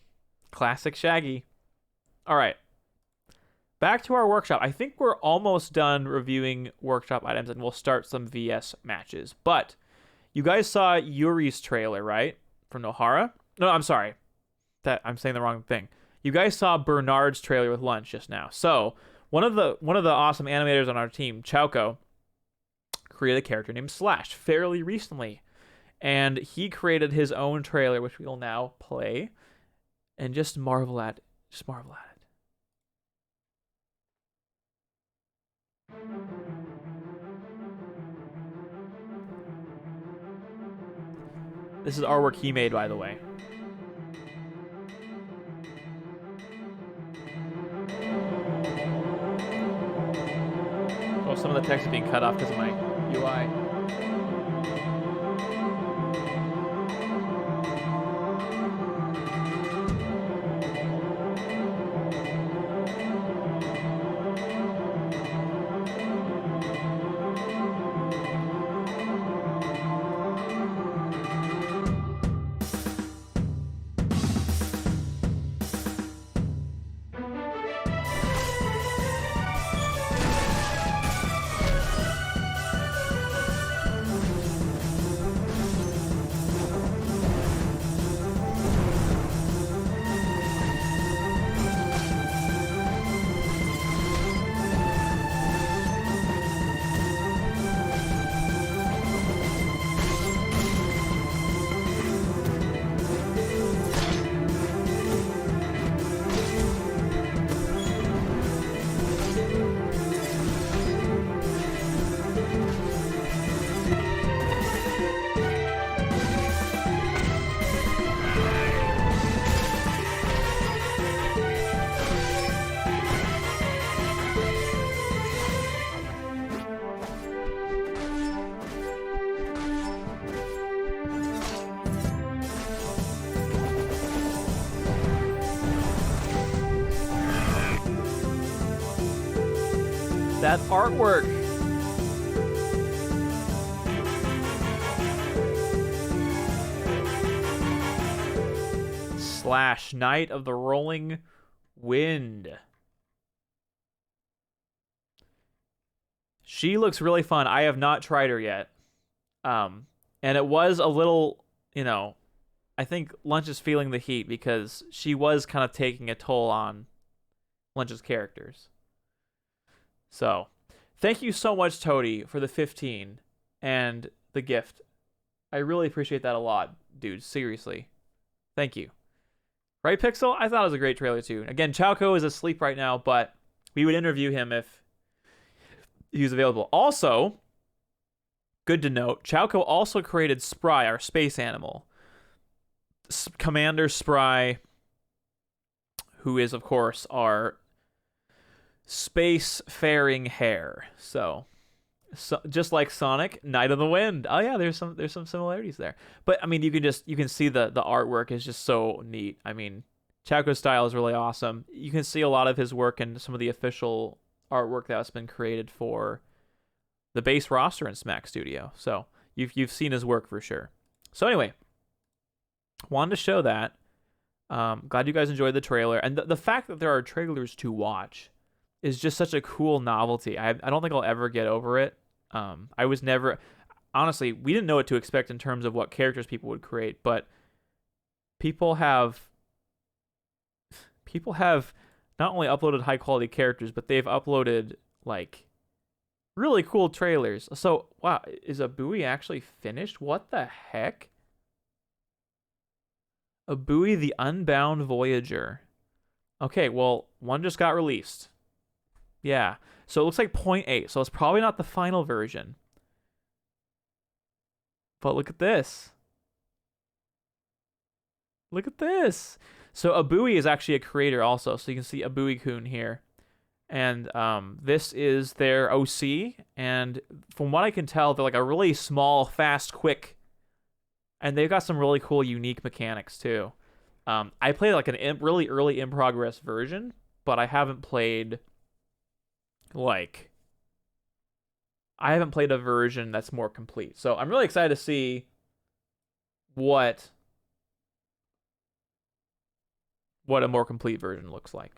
Classic Shaggy. All right. Back to our workshop. I think we're almost done reviewing workshop items, and we'll start some VS matches. But you guys saw Yuri's trailer, right? From Nohara? No, I'm sorry. I'm saying the wrong thing. You guys saw Bernard's trailer with Lunch just now. So one of the awesome animators on our team, Chauko, created a character named Slash fairly recently, and he created his own trailer, which we will now play, and just marvel at. Just marvel at it. This is artwork he made, by the way. Oh, some of the text is being cut off because of my UI. That artwork. Slash, Knight of the Rolling Wind. She looks really fun. I have not tried her yet. And it was a little, I think Lunch is feeling the heat because she was kind of taking a toll on Lunch's characters. So, thank you so much, Toady, for the 15 and the gift. I really appreciate that a lot, dude. Seriously. Thank you. Right, Pixel? I thought it was a great trailer, too. Again, Chauko is asleep right now, but we would interview him if he was available. Also, good to note, Chauko also created Spry, our space animal. Commander Spry, who is, of course, our space-faring hare. So just like Sonic, Knight of the Wind. Oh yeah, there's some similarities there. But I mean, you can see the artwork is just so neat. I mean, Chauko's style is really awesome. You can see a lot of his work in some of the official artwork that's been created for the base roster in Smack Studio. So you've seen his work for sure. So anyway, wanted to show that. Glad you guys enjoyed the trailer, and the fact that there are trailers to watch is just such a cool novelty. I don't think I'll ever get over it. I was never... Honestly, we didn't know what to expect in terms of what characters people would create, but people have people have not only uploaded high quality characters, but they've uploaded like really cool trailers. So, wow, is Abui actually finished? What the heck? Abui the Unbound Voyager. Okay, well, one just got released. Yeah. So it looks like 0.8. So it's probably not the final version. But look at this. Look at this. So Abui is actually a creator also. So you can see Abui-kun here. And this is their OC. And from what I can tell, they're like a really small, fast, quick. And they've got some really cool, unique mechanics too. I played like really early in progress version, but I haven't played a version that's more complete. So I'm really excited to see what a more complete version looks like.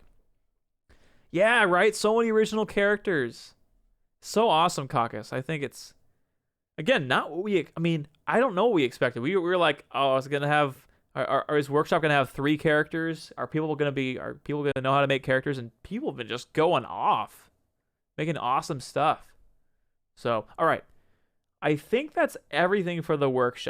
Yeah, right? So many original characters. So awesome, Caucus. I think it's, again, not what we, I mean, I don't know what we expected. We were like, oh, it's going to have, is Workshop going to have 3 characters? Are people going to know how to make characters? And people have been just going off, making awesome stuff. So, all right. I think that's everything for the workshop.